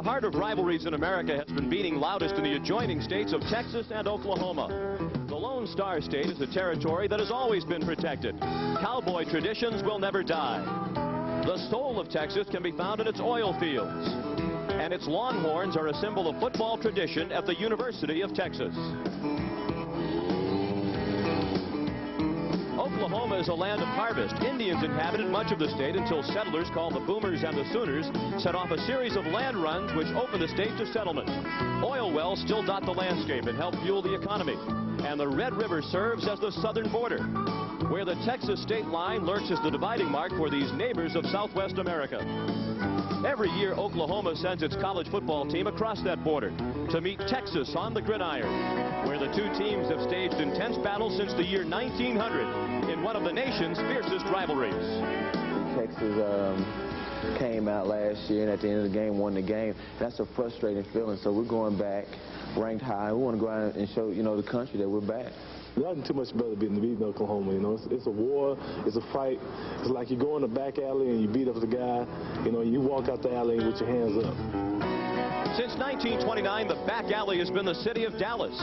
The heart of rivalries in America has been beating loudest in the adjoining states of Texas and Oklahoma. The Lone Star State is a territory that has always been protected. Cowboy traditions will never die. The soul of Texas can be found in its oil fields. And its Longhorns are a symbol of football tradition at the University of Texas. Oklahoma is a land of harvest. Indians inhabited much of the state until settlers called the Boomers and the Sooners set off a series of land runs which opened the state to settlement. Oil wells still dot the landscape and help fuel the economy. And the Red River serves as the southern border, where the Texas state line lurks as the dividing mark for these neighbors of Southwest America. Every year, Oklahoma sends its college football team across that border to meet Texas on the gridiron, where the two teams have staged intense battles since the year 1900 in one of the nation's fiercest rivalries. Texas came out last year and at the end of the game won the game. That's a frustrating feeling, so we're going back ranked high. We want to go out and show, the country that we're back. Nothing too much better than beating Oklahoma, It's a war, it's a fight. It's like you go in the back alley and you beat up the guy, you walk out the alley with your hands up. Since 1929, the back alley has been the city of Dallas.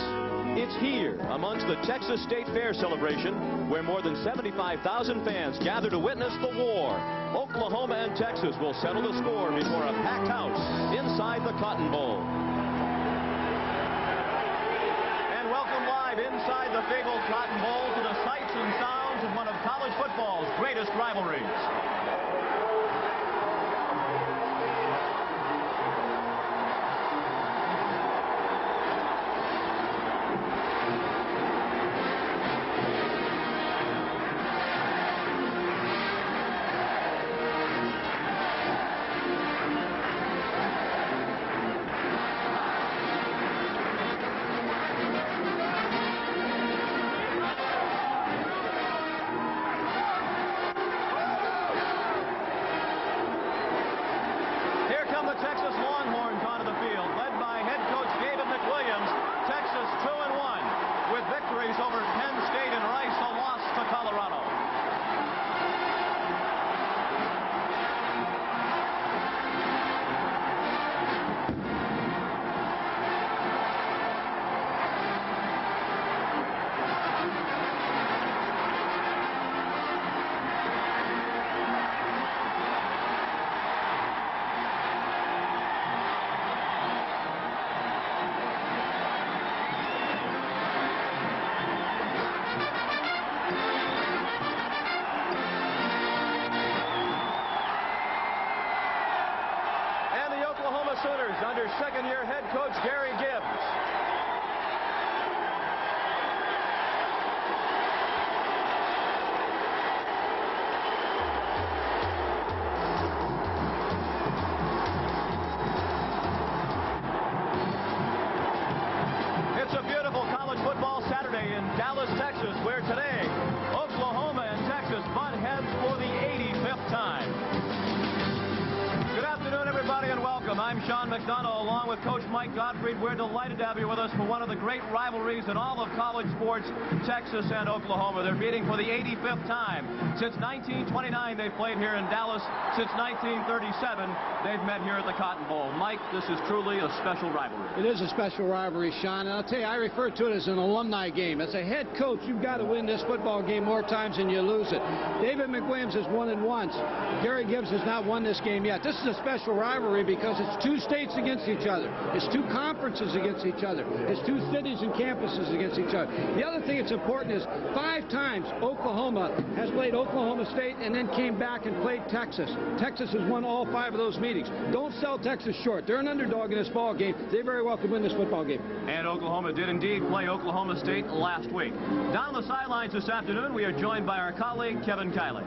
It's here, amongst the Texas State Fair celebration, where more than 75,000 fans gather to witness the war. Oklahoma and Texas will settle the score before a packed house inside the Cotton Bowl. Inside the big old Cotton Bowl to the sights and sounds of one of college football's greatest rivalries. Texas Longhorns onto the field, led by head coach David McWilliams. Texas 2-1 with victories over Penn State and Rice, a loss to Colorado. Sooners under second-year head coach Gary Gibbs. It's a beautiful college football Saturday in Dallas, Texas, where today Oklahoma and Texas butt heads for the 85th time. Good afternoon, everybody, and welcome. I'm Sean McDonough, along with Coach Mike Gottfried. We're delighted to have you with us for one of the great rivalries in all of college sports, Texas and Oklahoma. They're meeting for the 85th time. Since 1929, they've played here in Dallas. Since 1937, they've met here at the Cotton Bowl. Mike, this is truly a special rivalry. It is a special rivalry, Sean, and I'll tell you, I refer to it as an alumni game. As a head coach, you've got to win this football game more times than you lose it. David McWilliams has won it once. Gary Gibbs has not won this game yet. This is a special rivalry because it's two states against each other. It's two conferences against each other. It's two cities and campuses against each other. The other thing that's important is 5 times Oklahoma has played Oklahoma State and then came back and played Texas. Texas has won all 5 of those meetings. Don't sell Texas short. They're an underdog in this ball game. They very well could win this football game. And Oklahoma did indeed play Oklahoma State last week. Down the sidelines this afternoon, we are joined by our colleague, Kevin Kiley.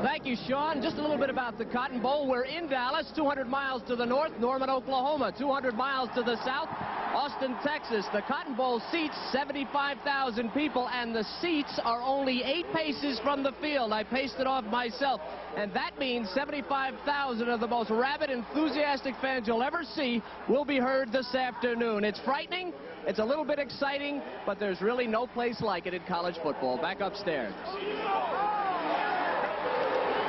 Thank you, Sean. Just a little bit about the Cotton Bowl. We're in Dallas, 200 miles to the north, Norman, Oklahoma, 200 miles to the south, Austin, Texas. The Cotton Bowl seats 75,000 people, and the seats are only 8 paces from the field. I paced it off myself, and that means 75,000 of the most rabid, enthusiastic fans you'll ever see will be heard this afternoon. It's frightening, it's a little bit exciting, but there's really no place like it in college football. Back upstairs.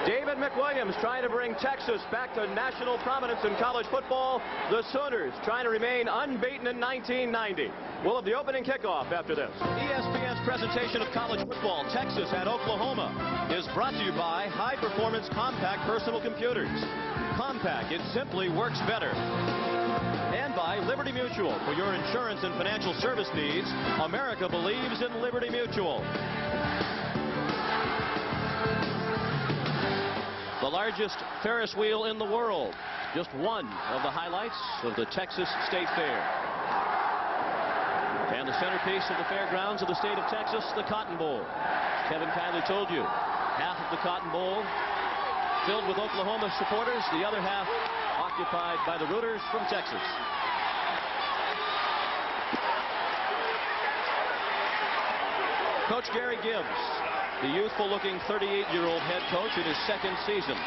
David McWilliams trying to bring Texas back to national prominence in college football. The Sooners trying to remain unbeaten in 1990. We'll have the opening kickoff after this. ESPN's presentation of college football, Texas at Oklahoma, is brought to you by High Performance Compact Personal Computers. Compact, it simply works better. And by Liberty Mutual. For your insurance and financial service needs, America believes in Liberty Mutual. The largest Ferris wheel in the world. Just one of the highlights of the Texas State Fair. And the centerpiece of the fairgrounds of the state of Texas, the Cotton Bowl. Kevin kindly told you, half of the Cotton Bowl filled with Oklahoma supporters, the other half occupied by the rooters from Texas. Coach Gary Gibbs, the youthful-looking 38-year-old head coach in his second season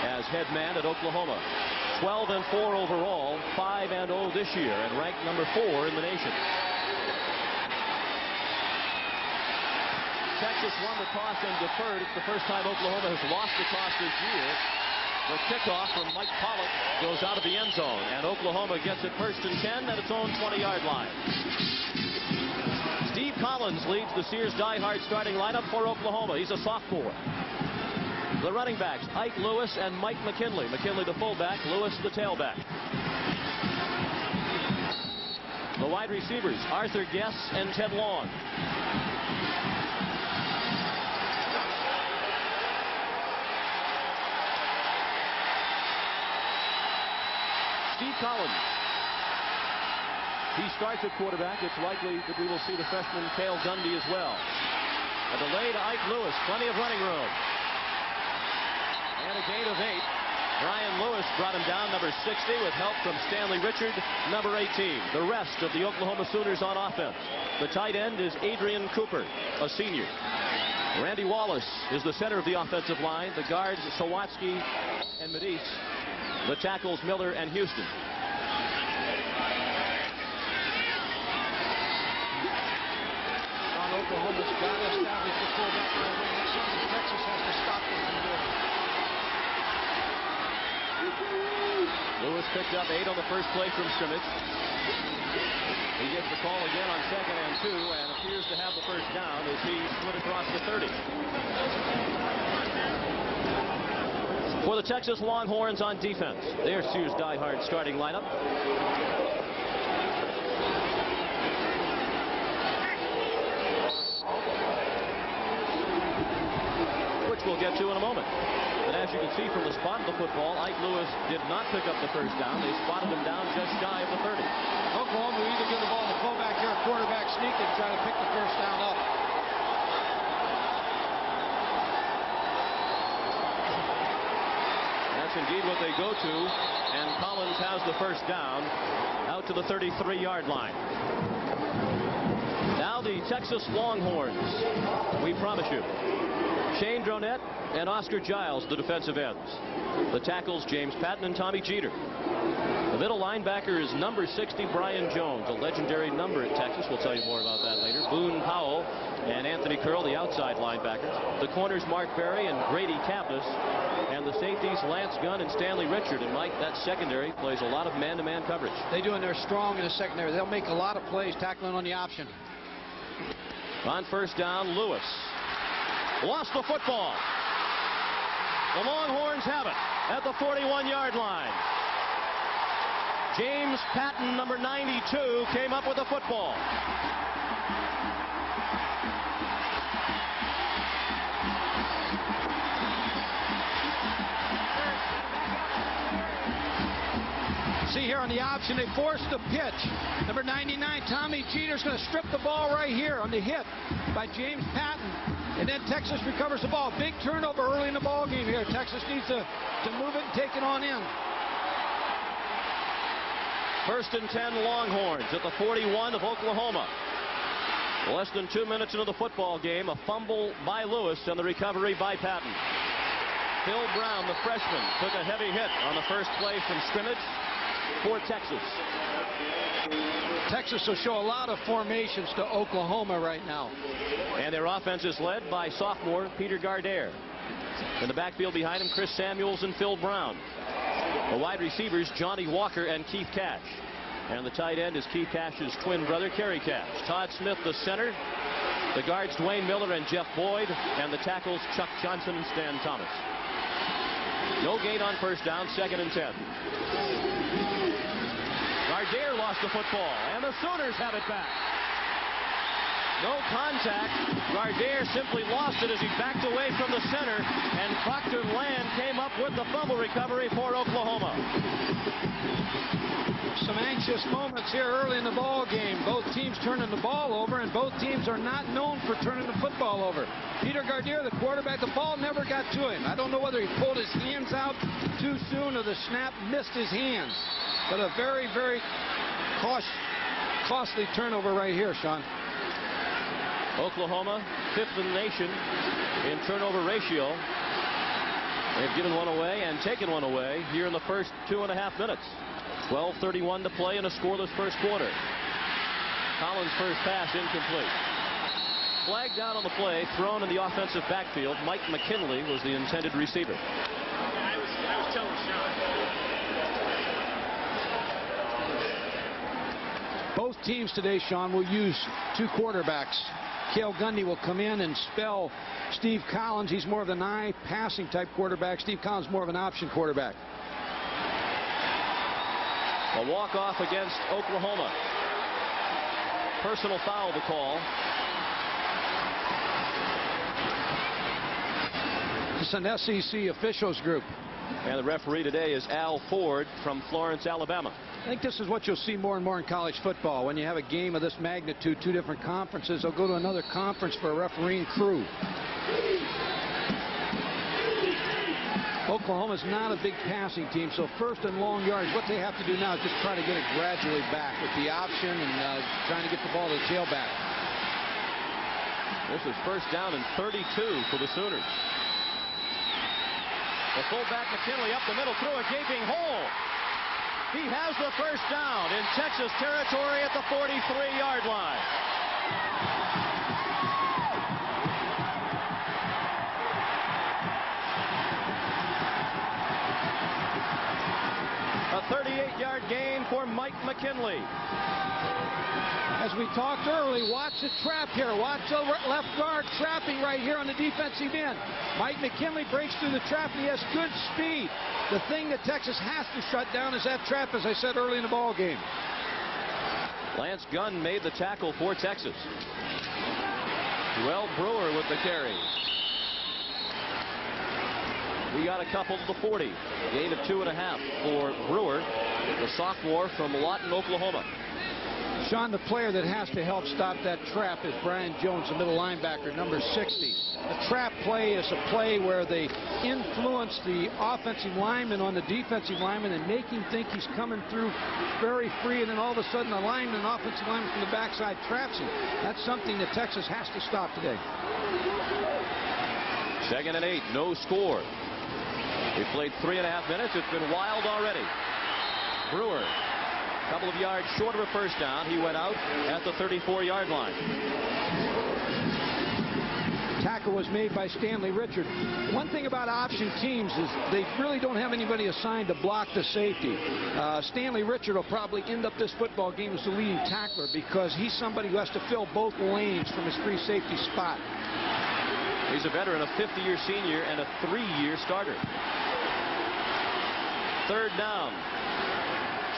as head man at Oklahoma. 12-4 overall, 5-0 this year, and ranked number 4 in the nation. Texas won the toss and deferred. It's the first time Oklahoma has lost the toss this year. The kickoff from Mike Pollock goes out of the end zone, and Oklahoma gets it first and 10 at its own 20-yard line. Steve Collins leads the Sears Die Hard starting lineup for Oklahoma. He's a sophomore. The running backs, Ike Lewis and Mike McKinley. McKinley the fullback, Lewis the tailback. The wide receivers, Arthur Guess and Ted Long. Steve Collins. He starts at quarterback. It's likely that we will see the freshman Cale Gundy as well. A delay to Ike Lewis. Plenty of running room. And a gain of 8. Brian Lewis brought him down, number 60, with help from Stanley Richard, number 18. The rest of the Oklahoma Sooners on offense. The tight end is Adrian Cooper, a senior. Randy Wallace is the center of the offensive line. The guards, Sawatsky and Medice. The tackles, Miller and Houston. Oklahoma's got to establish the fullback right away. That's something Texas has to stop them from doing. Lewis picked up 8 on the first play from scrimmage. He gets the call again on 2nd and 2 and appears to have the first down as he slid across the 30. For the Texas Longhorns on defense, their Sears Die Hard starting lineup. We'll get to in a moment. But as you can see from the spot of the football, Ike Lewis did not pick up the first down. They spotted him down just shy of the 30. Oklahoma will either give the ball to the fullback here, quarterback sneak and try to pick the first down up. That's indeed what they go to, and Collins has the first down out to the 33-yard line. Now the Texas Longhorns, we promise you. Shane Dronette and Oscar Giles, the defensive ends. The tackles, James Patton and Tommy Jeter. The middle linebacker is number 60, Brian Jones, a legendary number at Texas. We'll tell you more about that later. Boone Powell and Anthony Curl, the outside linebackers. The corners, Mark Berry and Grady Kappas. And the safeties, Lance Gunn and Stanley Richard. And Mike, that secondary plays a lot of man-to-man coverage. They do, and they're strong in the secondary. They'll make a lot of plays tackling on the option. On first down, Lewis lost the football. The Longhorns have it at the 41-yard line. James Patton, number 92, came up with the football. See here on the option, they forced the pitch. Number 99, Tommy Jeter's going to strip the ball right here on the hit by James Patton. And then Texas recovers the ball. Big turnover early in the ball game here. Texas needs to move it and take it on in. First and 10 Longhorns at the 41 of Oklahoma. Less than 2 minutes into the football game, a fumble by Lewis and the recovery by Patton. Phil Brown, the freshman, took a heavy hit on the first play from scrimmage for Texas. Texas will show a lot of formations to Oklahoma right now. And their offense is led by sophomore Peter Gardere. In the backfield behind him, Chris Samuels and Phil Brown. The wide receivers, Johnny Walker and Keith Cash. And the tight end is Keith Cash's twin brother, Kerry Cash. Todd Smith, the center. The guards, Dwayne Miller and Jeff Boyd. And the tackles, Chuck Johnson and Stan Thomas. No gain on first down, 2nd and 10. Gardere lost the football, and the Sooners have it back. No contact. Gardere simply lost it as he backed away from the center, and Proctor Land came up with the fumble recovery for Oklahoma. Some anxious moments here early in the ball game. Both teams turning the ball over, and both teams are not known for turning the football over. Peter Gardere, the quarterback, the ball never got to him. I don't know whether he pulled his hands out too soon or the snap missed his hands. But a very, very costly turnover right here, Sean. Oklahoma, 5th in the nation in turnover ratio. They've given one away and taken one away here in the first 2.5 minutes. 12:31 to play in a scoreless first quarter. Collins' first pass incomplete. Flag down on the play, thrown in the offensive backfield. Mike McKinley was the intended receiver. I was telling Sean. Both teams today, Sean, will use 2 quarterbacks. Cale Gundy will come in and spell Steve Collins. He's more of an eye passing type quarterback. Steve Collins more of an option quarterback. A walk-off against Oklahoma. Personal foul to call. It's an SEC officials group. And the referee today is Al Ford from Florence, Alabama. I think this is what you'll see more and more in college football. When you have a game of this magnitude, 2 different conferences, they'll go to another conference for a refereeing crew. Oklahoma's not a big passing team, so 1st and long yards, what they have to do now is just try to get it gradually back with the option and trying to get the ball to the tailback. This is 1st down and 32 for the Sooners. The fullback McKinley up the middle through a gaping hole. He has the 1st down in Texas territory at the 43-yard line. A 38-yard gain for Mike McKinley. As we talked early, watch the trap here. Watch the left guard trapping right here on the defensive end. Mike McKinley breaks through the trap, and he has good speed. The thing that Texas has to shut down is that trap, as I said early in the ball game. Lance Gunn made the tackle for Texas. Well, Brewer with the carry. We got a couple to the 40. Gain of 2.5 for Brewer, the sophomore from Lawton, Oklahoma. Sean, the player that has to help stop that trap is Brian Jones, the middle linebacker, number 60. The trap play is a play where they influence the offensive lineman on the defensive lineman and make him think he's coming through very free, and then all of a sudden the lineman, offensive lineman from the backside traps him. That's something that Texas has to stop today. 2nd and 8, no score. We played 3.5 minutes. It's been wild already. Brewer, a couple of yards short of a 1st down. He went out at the 34-yard line. Tackle was made by Stanley Richard. One thing about option teams is they really don't have anybody assigned to block the safety. Stanley Richard will probably end up this football game as the leading tackler because he's somebody who has to fill both lanes from his free safety spot. He's a veteran, a 50-year senior and a 3-year starter. 3rd down.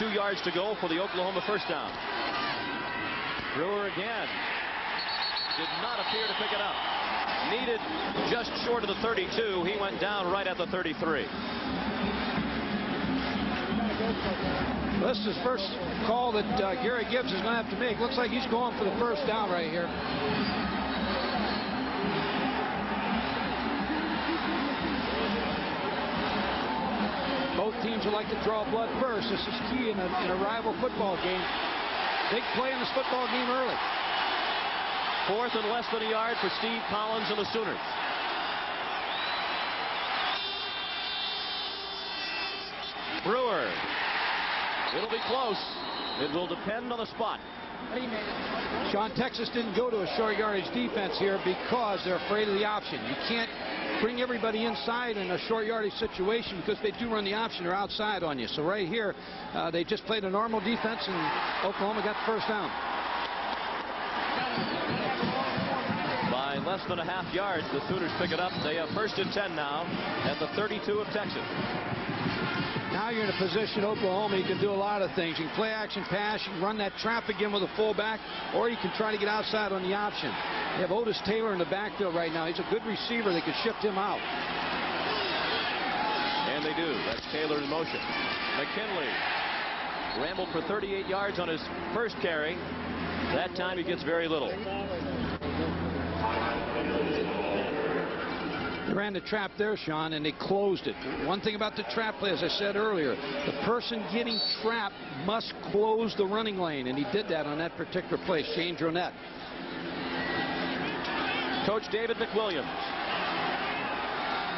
2 yards to go for the Oklahoma 1st down. Brewer again. Did not appear to pick it up. Needed just short of the 32. He went down right at the 33. This is the first call that Gary Gibbs is going to have to make. Looks like he's going for the 1st down right here. Both teams would like to draw blood first. This is key in a rival football game. Big play in this football game early. 4th and less than a yard for Steve Collins and the Sooners. Brewer. It'll be close. It will depend on the spot. Sean, Texas didn't go to a short yardage defense here because they're afraid of the option. You can't bring everybody inside in a short yardage situation, because they do run the option. They're outside on you. So right here, they just played a normal defense, and Oklahoma got the first down. By less than a half yards, the Sooners pick it up. They have 1st and 10 now at the 32 of Texas. Now you're in a position, Oklahoma, you can do a lot of things. You can play action pass, you can run that trap again with a fullback, or you can try to get outside on the option. You have Otis Taylor in the backfield right now. He's a good receiver. They could shift him out. And they do. That's Taylor in motion. McKinley rambled for 38 yards on his first carry. That time he gets very little. They ran the trap there, Sean, and they closed it. One thing about the trap play, as I said earlier, the person getting trapped must close the running lane, and he did that on that particular play. Shane Dronette. Coach David McWilliams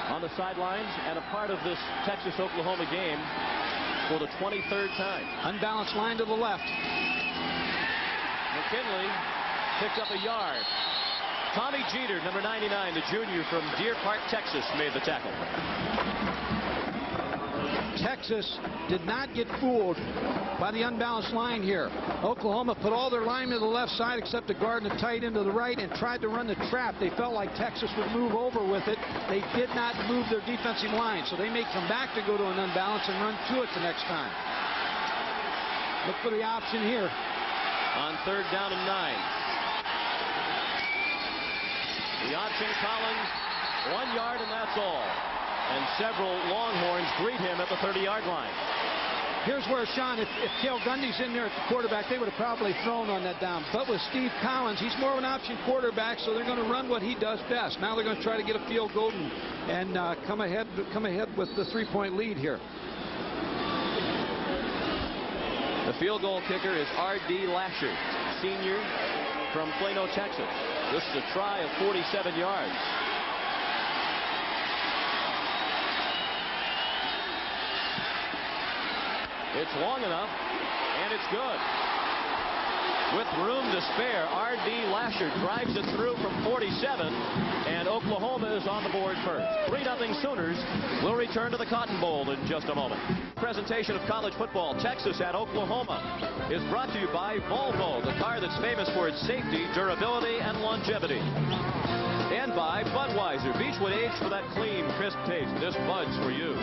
on the sidelines and a part of this Texas-Oklahoma game for the 23rd time. Unbalanced line to the left. McKinley picked up a yard. Tommy Jeter, number 99, the junior from Deer Park, Texas, made the tackle. Texas did not get fooled by the unbalanced line here. Oklahoma put all their linemen to the left side except the guard and the tight end to the right and tried to run the trap. They felt like Texas would move over with it. They did not move their defensive line, so they may come back to go to an unbalance and run to it the next time. Look for the option here. On 3rd down and 9. The option, Collins, 1 yard, and that's all. And several Longhorns greet him at the 30-yard line. Here's where, Sean, if Cale Gundy's in there at the quarterback, they would have probably thrown on that down. But with Steve Collins, he's more of an option quarterback, so they're going to run what he does best. Now they're going to try to get a field goal and come ahead with the 3-point lead here. The field goal kicker is R.D. Lasher, senior from Plano, Texas. This is a try of 47 yards. It's long enough, and it's good. With room to spare, R.D. Lasher drives it through from 47, and Oklahoma is on the board first. 3-0 Sooners will return to the Cotton Bowl in just a moment. Presentation of college football, Texas at Oklahoma, is brought to you by Volvo, the car that's famous for its safety, durability, and longevity. And by Budweiser, Beechwood aged for that clean, crisp taste. This Bud's for you.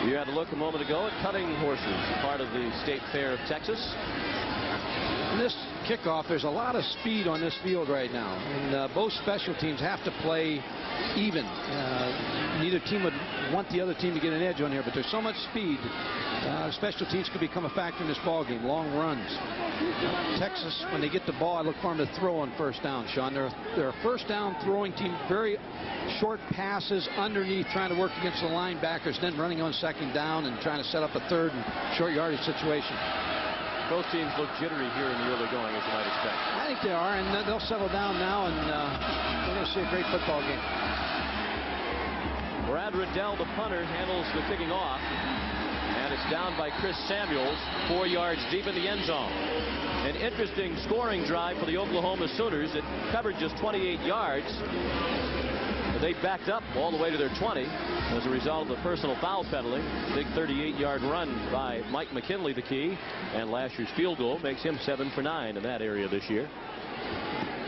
You had a look a moment ago at cutting horses, part of the State Fair of Texas. In this kickoff, there's a lot of speed on this field right now, and both special teams have to play even. Neither team would want the other team to get an edge on here, but there's so much speed. Special teams could become a factor in this ball game. Long runs. Texas, when they get the ball, I look for them to throw on 1st down, Sean. They're a 1st down throwing team. Very short passes underneath, trying to work against the linebackers, then running on 2nd down and trying to set up a 3rd and short yardage situation. Both teams look jittery here in the early going, as you might expect. I think they are, and they'll settle down now, and we're going to see a great football game. Brad Riddell, the punter, handles the kicking off. And it's down by Chris Samuels, 4 yards deep in the end zone. An interesting scoring drive for the Oklahoma Sooners. It covered just 28 yards. They backed up all the way to their 20 as a result of the personal foul penalty. Big 38-yard run by Mike McKinley, the key. And Lasher's field goal makes him 7 for 9 in that area this year.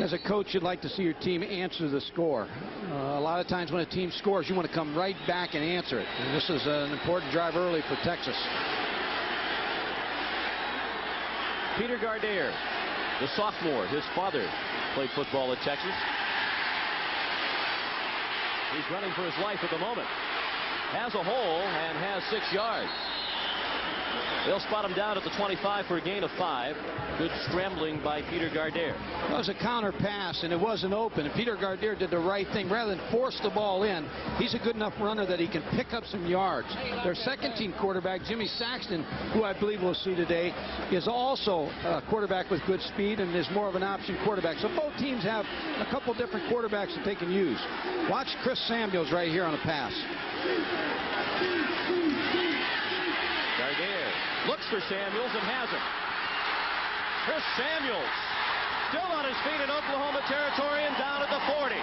As a coach, you'd like to see your team answer the score. A lot of times when a team scores, you want to come right back and answer it. And this is an important drive early for Texas. Peter Gardere, the sophomore. His father played football at Texas. He's running for his life at the moment. Has a hole and has 6 yards. They'll spot him down at the 25 for a gain of 5. Good scrambling by Peter Gardere. Well, it was a counter pass, and it wasn't open. And Peter Gardere did the right thing. Rather than force the ball in, he's a good enough runner that he can pick up some yards. Their 2nd-team quarterback, Jimmy Saxton, who I believe we'll see today, is also a quarterback with good speed and is more of an option quarterback. So both teams have a couple different quarterbacks that they can use. Watch Chris Samuels right here on a pass. Gardere looks for Samuels and has him. Chris Samuels still on his feet in Oklahoma territory and down at the 40.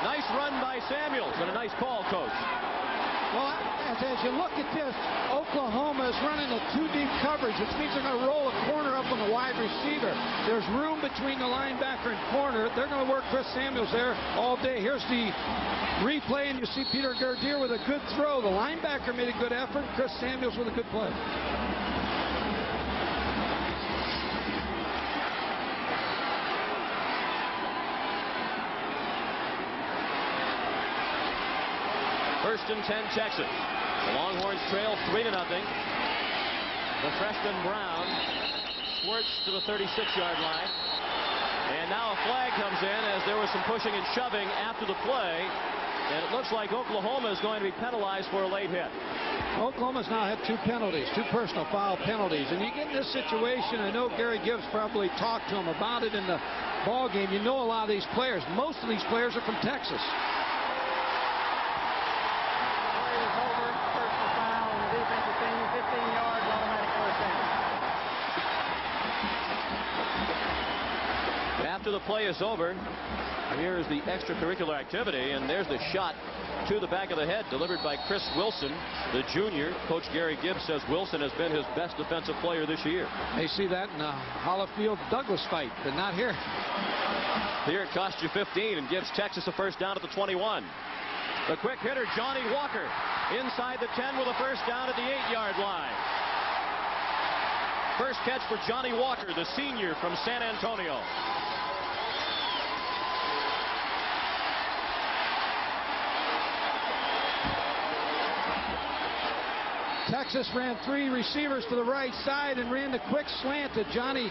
Nice run by Samuels and a nice call, Coach. Well, as you look at this, Oklahoma is running a 2-deep coverage, which means they're going to roll a corner up on the wide receiver. There's room between the linebacker and corner. They're going to work Chris Samuels there all day. Here's the replay, and you see Peter Gardier with a good throw. The linebacker made a good effort. Chris Samuels with a good play. First and 10, Texas. The Longhorns trail 3-0. The freshman Brown squirts to the 36-yard line. And now a flag comes in as there was some pushing and shoving after the play. And it looks like Oklahoma is going to be penalized for a late hit. Oklahoma's now had 2 penalties, 2 personal foul penalties. And you get in this situation, I know Gary Gibbs probably talked to him about it in the ball game. You know a lot of these players. Most of these players are from Texas. After the play is over, here is the extracurricular activity, and there's the shot to the back of the head delivered by Chris Wilson, the junior. Coach Gary Gibbs says Wilson has been his best defensive player this year. They see that in the Hollifield-Douglas fight, but not here. Here it cost you 15 and gives Texas a first down at the 21. The quick hitter, Johnny Walker, inside the 10 with a first down at the 8-yard line. First catch for Johnny Walker, the senior from San Antonio. Texas ran 3 receivers to the right side and ran the quick slant to Johnny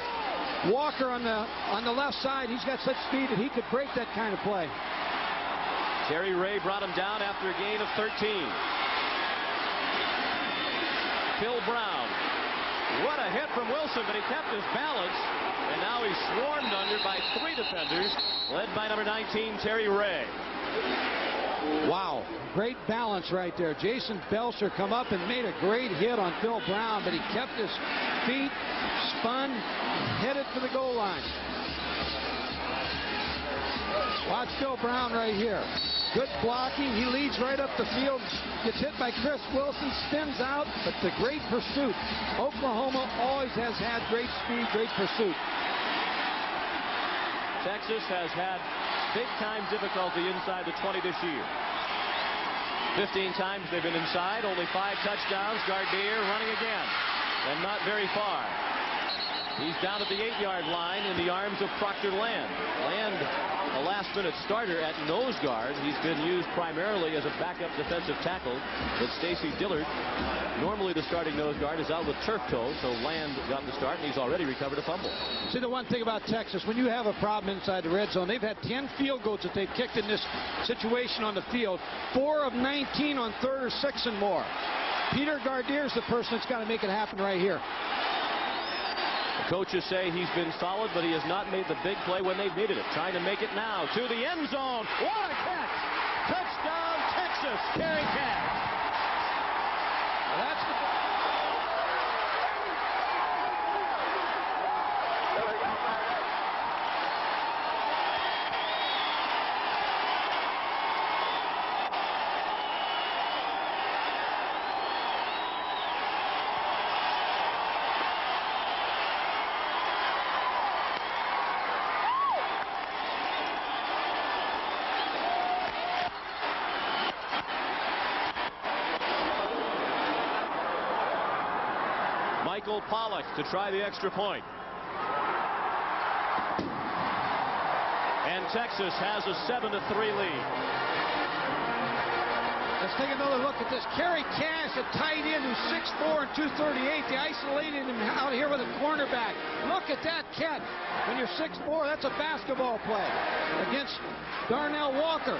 Walker on the left side. He's got such speed that he could break that kind of play. Terry Ray brought him down after a gain of 13. Phil Brown. What a hit from Wilson, but he kept his balance. And now he's swarmed under by 3 defenders, led by number 19, Terry Ray. Wow, great balance right there. Jason Belcher come up and made a great hit on Phil Brown, but he kept his feet, spun, headed for the goal line. Watch Phil Brown right here. Good blocking. He leads right up the field. Gets hit by Chris Wilson, spins out, but the great pursuit. Oklahoma always has had great speed, great pursuit. Texas has had big-time difficulty inside the 20 this year. 15 times they've been inside, only 5 touchdowns. Gardier running again, and not very far. He's down at the 8-yard line in the arms of Proctor Land. Land, a last-minute starter at nose guard. He's been used primarily as a backup defensive tackle. But Stacy Dillard, normally the starting nose guard, is out with turf toe, so Land got the start, and he's already recovered a fumble. See, the one thing about Texas, when you have a problem inside the red zone, they've had 10 field goals that they've kicked in this situation on the field. 4 of 19 on 3rd or 6th and more. Peter Gardier is the person that's got to make it happen right here. Coaches say he's been solid, but he has not made the big play when they've needed it. Trying to make it now to the end zone. What a catch! Touchdown, Texas. Kerry Cash. That's the... Michael Pollock to try the extra point. And Texas has a 7-3 lead. Let's take another look at this. Kerry Cash, a tight end who's 6'4" and 238. They isolated him out here with a cornerback. Look at that catch. When you're 6'4", that's a basketball play against Darnell Walker.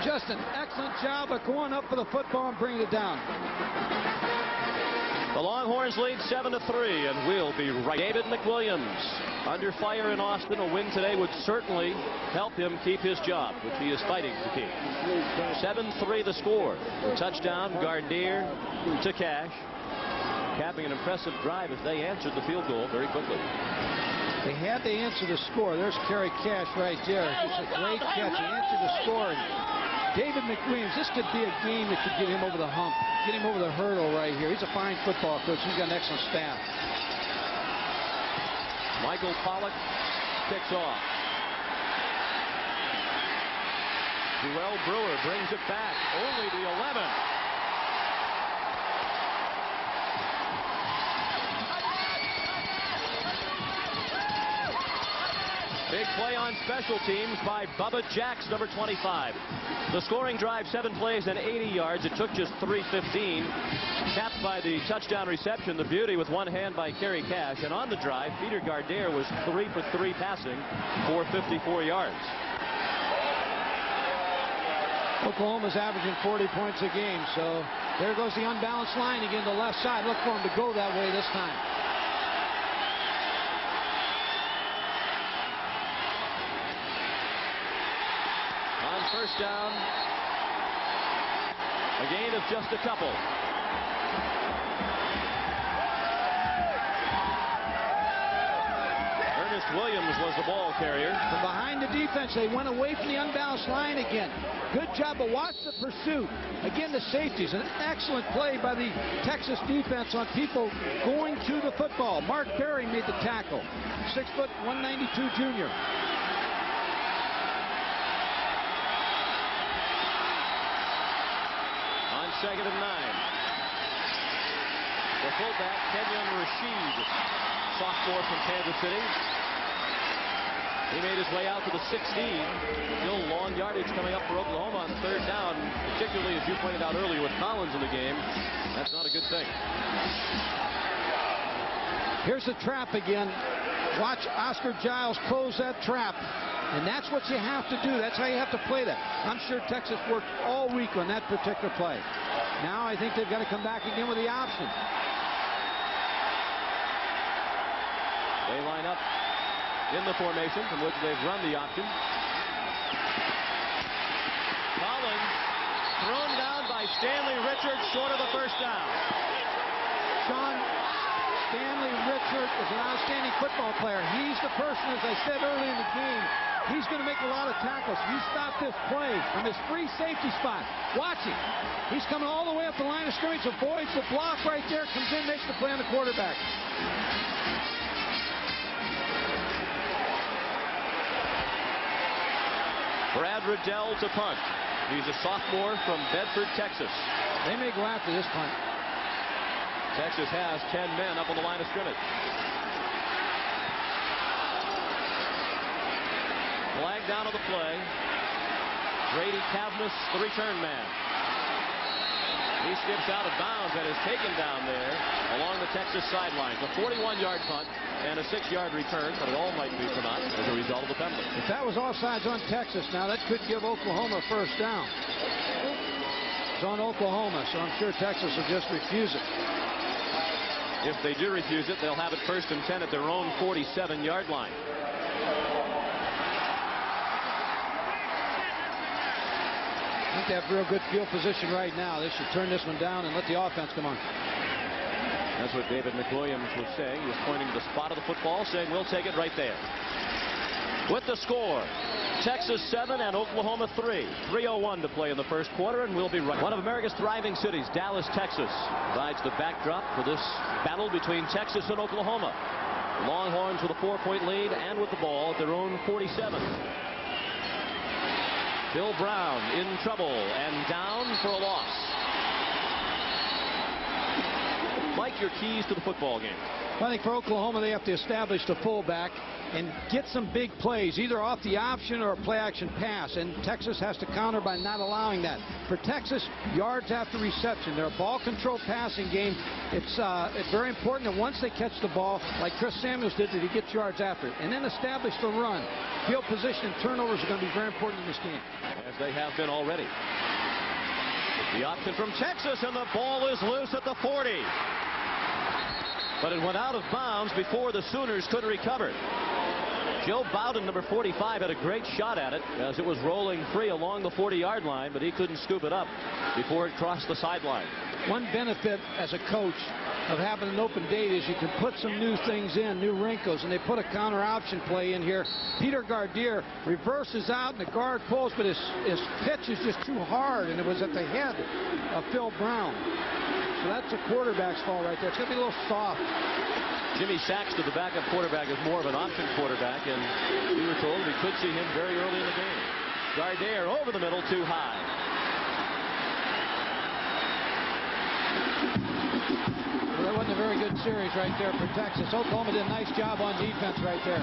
Just an excellent job of going up for the football and bringing it down. The Longhorns lead 7-3, and we'll be right. David McWilliams under fire in Austin. A win today would certainly help him keep his job, which he is fighting to keep. 7-3 the score. The touchdown, Gardier to Cash. capping an impressive drive as they answered the field goal very quickly. They had to answer the score. There's Kerry Cash right there. Just a great catch. He answered the score. And David McWilliams, this could be a game that could get him over the hump, get him over the hurdle right here. He's a fine football coach. He's got an excellent staff. Michael Pollock kicks off. Joel Brewer brings it back. Only the 11. Big play on special teams by Bubba Jacks, number 25. The scoring drive, 7 plays and 80 yards. It took just 3:15. Capped by the touchdown reception, the beauty with one hand by Kerry Cash. And on the drive, Peter Gardere was 3 for 3 passing for 54 yards. Oklahoma's averaging 40 points a game, so there goes the unbalanced line again to the left side. Look for him to go that way this time. First down, a gain of just a couple. Ernest Williams was the ball carrier. From behind the defense, they went away from the unbalanced line again. Good job, but watch the pursuit. Again, the safeties, an excellent play by the Texas defense on people going to the football. Mark Perry made the tackle, 6 foot 192 junior. Second and 9. The fullback, Kenyon Rashid, sophomore from Kansas City. He made his way out to the 16. Still long yardage coming up for Oklahoma on 3rd down, particularly as you pointed out earlier with Collins in the game. That's not a good thing. Here's the trap again. Watch Oscar Giles close that trap. And that's what you have to do. That's how you have to play that. I'm sure Texas worked all week on that particular play. Now I think they've got to come back again with the option. They line up in the formation from which they've run the option. Collins thrown down by Stanley Richards, short of the first down. Sean, Stanley Richards is an outstanding football player. He's the person, as I said early in the game, he's going to make a lot of tackles. You stop this play from his free safety spot. Watch him. He's coming all the way up the line of scrimmage, avoids the block right there, comes in, makes the play on the quarterback. Brad Riddell to punt. He's a sophomore from Bedford, Texas. They may go after this punt. Texas has 10 men up on the line of scrimmage. Flag down on the play. Brady Cavness, the return man. He skips out of bounds and is taken down there along the Texas sidelines. A 41-yard punt and a 6-yard return, but it all might be for naught as a result of the penalty. If that was offsides on Texas, now that could give Oklahoma a first down. It's on Oklahoma, so I'm sure Texas will just refuse it. If they do refuse it, they'll have it 1st and 10 at their own 47-yard line. I think they have real good field position right now. They should turn this one down and let the offense come on. That's what David McWilliams was saying. He was pointing to the spot of the football, saying we'll take it right there. With the score, Texas 7 and Oklahoma 3. 3:01 to play in the first quarter, and we'll be right. One of America's thriving cities, Dallas, Texas, provides the backdrop for this battle between Texas and Oklahoma. The Longhorns with a 4-point lead and with the ball at their own 47. Bill Brown in trouble and down for a loss. Mike, your keys to the football game. I think for Oklahoma, they have to establish the fullback and get some big plays, either off the option or a play-action pass, and Texas has to counter by not allowing that. For Texas, yards after reception. They're a ball-control passing game. It's very important that once they catch the ball, like Chris Samuels did, that he gets yards after it, and then establish the run. Field position and turnovers are going to be very important in this game. As they have been already. The option from Texas, and the ball is loose at the 40. But it went out of bounds before the Sooners could recover. Joe Bowden, number 45, had a great shot at it as it was rolling free along the 40-yard line, but he couldn't scoop it up before it crossed the sideline. One benefit as a coach of having an open date is you can put some new things in, new wrinkles, and they put a counter option play in here. Peter Gardier reverses out and the guard pulls, but his pitch is just too hard, and it was at the head of Phil Brown. So that's a quarterback's fault right there. It's going to be a little soft. Jimmy Saxton, the backup quarterback, is more of an option quarterback, and we were told we could see him very early in the game. Gardier over the middle, too high. Well, that wasn't a very good series right there for Texas. Oklahoma did a nice job on defense right there.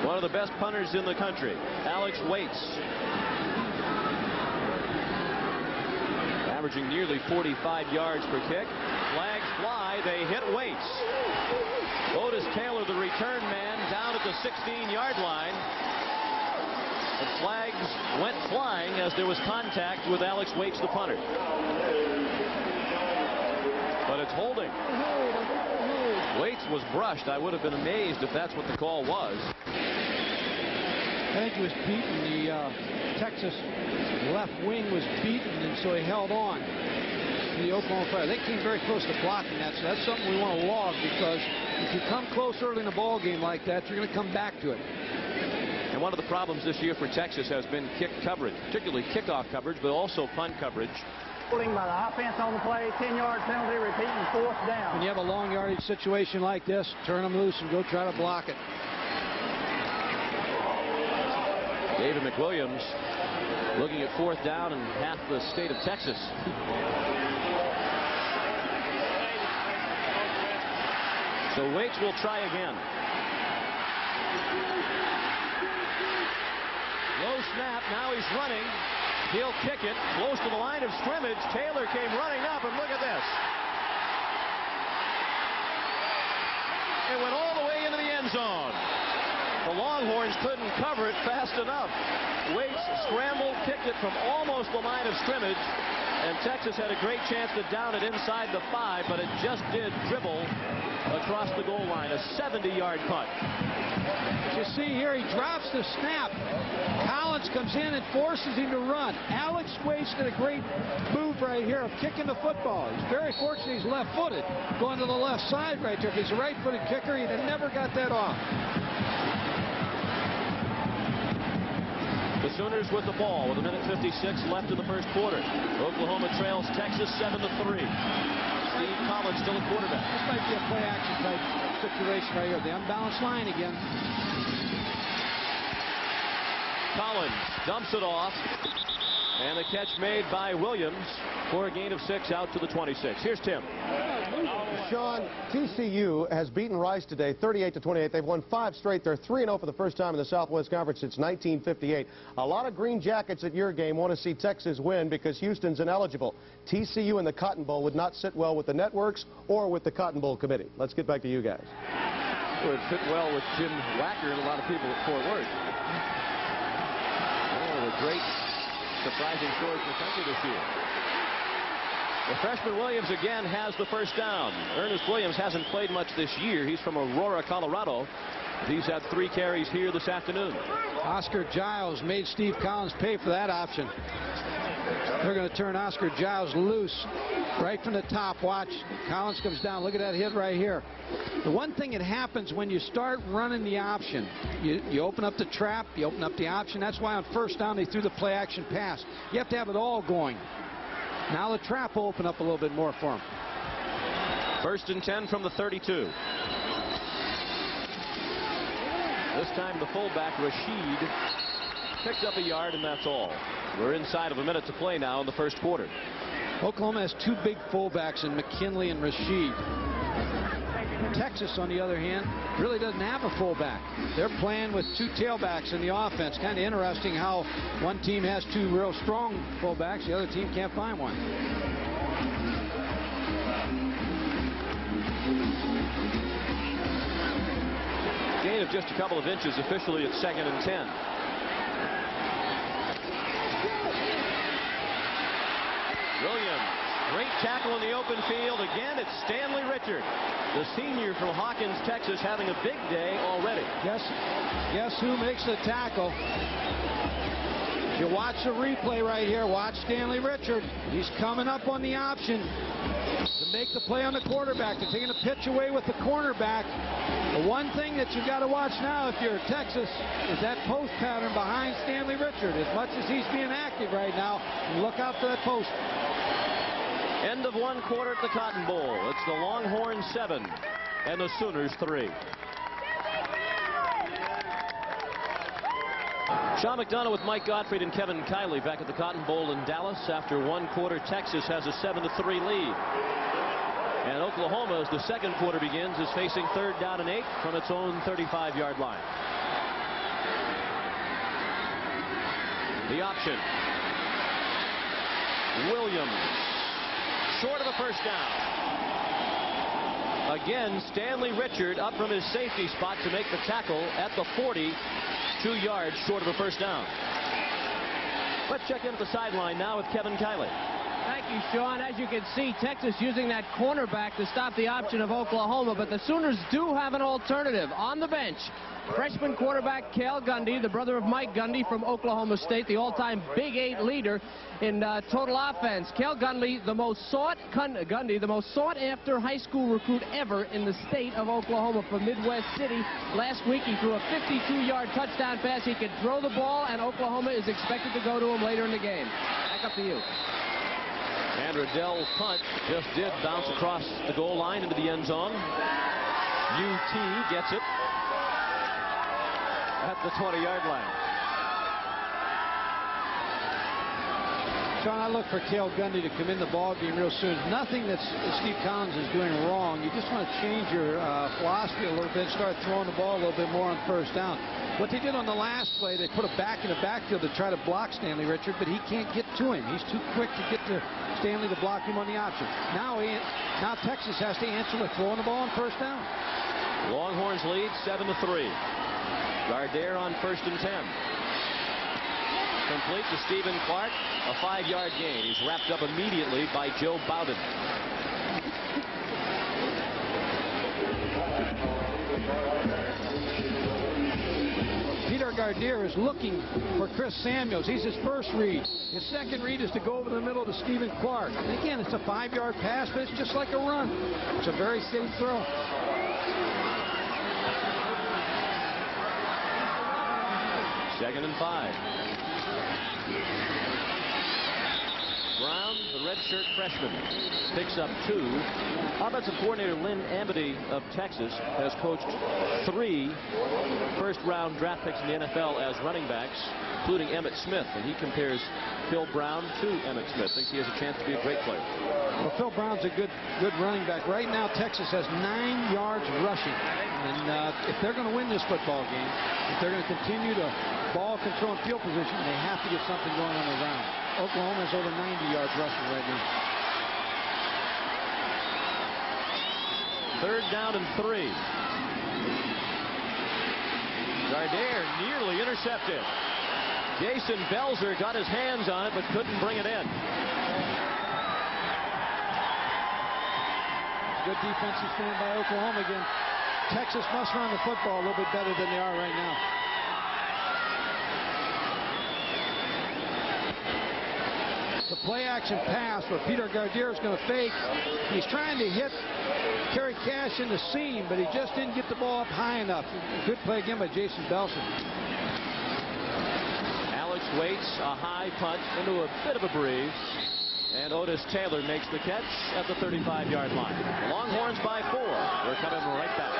One of the best punters in the country, Alex Waits. Averaging nearly 45 yards per kick. Flags fly. They hit Waits. Otis Taylor, the return man, down at the 16-yard line. The flags went flying as there was contact with Alex Waits, the punter. But it's holding. Waits was brushed. I would have been amazed if that's what the call was. I think he was beaten. The Texas left wing was beaten, and so he held on to the Oklahoma player. They came very close to blocking that, so that's something we want to log, because if you come close early in a ball game like that, you're going to come back to it. And one of the problems this year for Texas has been kick coverage, particularly kickoff coverage, but also punt coverage. By the offense on the play, 10-yard penalty, repeating, 4th down. When you have a long yardage situation like this, turn them loose and go try to block it. David McWilliams looking at 4th down in half the state of Texas. So Waits will try again. Low snap. Now he's running. He'll kick it close to the line of scrimmage. Taylor came running up, and look at this. It went all the way into the end zone. The Longhorns couldn't cover it fast enough. Waits scrambled, kicked it from almost the line of scrimmage, and Texas had a great chance to down it inside the 5, but it just did dribble across the goal line. A 70-yard punt. You see here, he drops the snap. Collins comes in and forces him to run. Alex Waits did a great move right here of kicking the football. He's very fortunate he's left-footed, going to the left side right there. If he's a right-footed kicker, he'd have never got that off. The Sooners with the ball with 1:56 left in the first quarter. Oklahoma trails Texas 7-3. Steve Collins still a quarterback. This might be a play-action type situation right here. The unbalanced line again. Collins dumps it off, and the catch made by Williams for a gain of 6 out to the 26. Here's Tim. Sean, TCU has beaten Rice today 38-28. They've won 5 straight. They're 3-0 for the first time in the Southwest Conference since 1958. A lot of Green Jackets at your game want to see Texas win because Houston's ineligible. TCU in the Cotton Bowl would not sit well with the networks or with the Cotton Bowl committee. Let's get back to you guys. It would fit well with Jim Wacker and a lot of people at Fort Worth. One of the great surprising stories in the country this year. The freshman Williams again has the first down. Ernest Williams hasn't played much this year. He's from Aurora, Colorado. He's had 3 carries here this afternoon. Oscar Giles made Steve Collins pay for that option. They're going to turn Oscar Giles loose right from the top. Watch. Collins comes down. Look at that hit right here. The one thing that happens when you start running the option, you open up the trap, you open up the option. That's why on first down they threw the play action pass. You have to have it all going. Now the trap will open up a little bit more for him. 1st and 10 from the 32. This time the fullback Rashid picked up a yard, and that's all. We're inside of a minute to play now in the first quarter. Oklahoma has 2 big fullbacks in McKinley and Rashid. Texas, on the other hand, really doesn't have a fullback. They're playing with 2 tailbacks in the offense. Kind of interesting how one team has 2 real strong fullbacks, the other team can't find one. Gain of just a couple of inches officially at 2nd and 10. Williams, great tackle in the open field. Again, it's Stanley Richard, the senior from Hawkins, Texas, having a big day already. Guess who makes the tackle? You watch the replay right here. Watch Stanley Richard. He's coming up on the option to make the play on the quarterback. They're taking a pitch away with the cornerback. The one thing that you've got to watch now if you're Texas is that post pattern behind Stanley Richard. As much as he's being active right now, look out for that post. End of one quarter at the Cotton Bowl. It's the Longhorns 7 and the Sooners 3. Sean McDonough with Mike Gottfried and Kevin Kiley back at the Cotton Bowl in Dallas. After one quarter, Texas has a 7-3 lead. And Oklahoma, as the second quarter begins, is facing 3rd down and 8 from its own 35-yard line. The option. Williams, short of a first down. Again, Stanley Richard up from his safety spot to make the tackle at the 40, 2 yards short of a first down. Let's check in at the sideline now with Kevin Kiley. Thank you, Sean. As you can see, Texas using that cornerback to stop the option of Oklahoma, but the Sooners do have an alternative on the bench. Freshman quarterback Cale Gundy, the brother of Mike Gundy from Oklahoma State, the all-time Big 8 leader in total offense. Cale Gundy, the most sought-after high school recruit ever in the state of Oklahoma from Midwest City. Last week, he threw a 52-yard touchdown pass. He can throw the ball, and Oklahoma is expected to go to him later in the game. Back up to you. And Riddell's punt just did bounce across the goal line into the end zone. UT gets it at the 20-yard line. Sean, I look for Cale Gundy to come in the ball game real soon. Nothing that Steve Collins is doing wrong. You just want to change your philosophy a little bit, start throwing the ball a little bit more on first down. What they did on the last play, they put a back in the backfield to try to block Stanley Richard, but he can't get to him. He's too quick to get to Stanley to block him on the option. Now Texas has to answer with throwing the ball on first down. Longhorns lead 7-3. Gardere on 1st and 10. Complete to Stephen Clark, a 5-yard gain. He's wrapped up immediately by Joe Bowden. Peter Gardere is looking for Chris Samuels. He's his first read. His second read is to go over the middle to Stephen Clark. And again, it's a 5-yard pass, but it's just like a run. It's a very safe throw. Second and 5. Brown, the redshirt freshman, picks up 2. Offensive coordinator Lynn Amity of Texas has coached 3 first-round draft picks in the NFL as running backs, including Emmitt Smith, and he compares Phil Brown to Emmitt Smith. Thinks he has a chance to be a great player. Well, Phil Brown's a good running back. Right now, Texas has 9 yards rushing, and if they're going to win this football game, if they're going to continue to ball control and field position, they have to get something going on the ground. Oklahoma is over 90 yards rushing right now. 3rd down and 3. Gardere nearly intercepted. Jason Belzer got his hands on it but couldn't bring it in. Good defensive stand by Oklahoma again. Texas must run the football a little bit better than they are right now. The play action pass where Peter Gardere is going to fake. He's trying to hit Terry Cash in the seam, but he just didn't get the ball up high enough. Good play again by Jason Belzer. Alex waits a high punt into a bit of a breeze. And Otis Taylor makes the catch at the 35-yard line. Longhorns by 4. We're coming right back.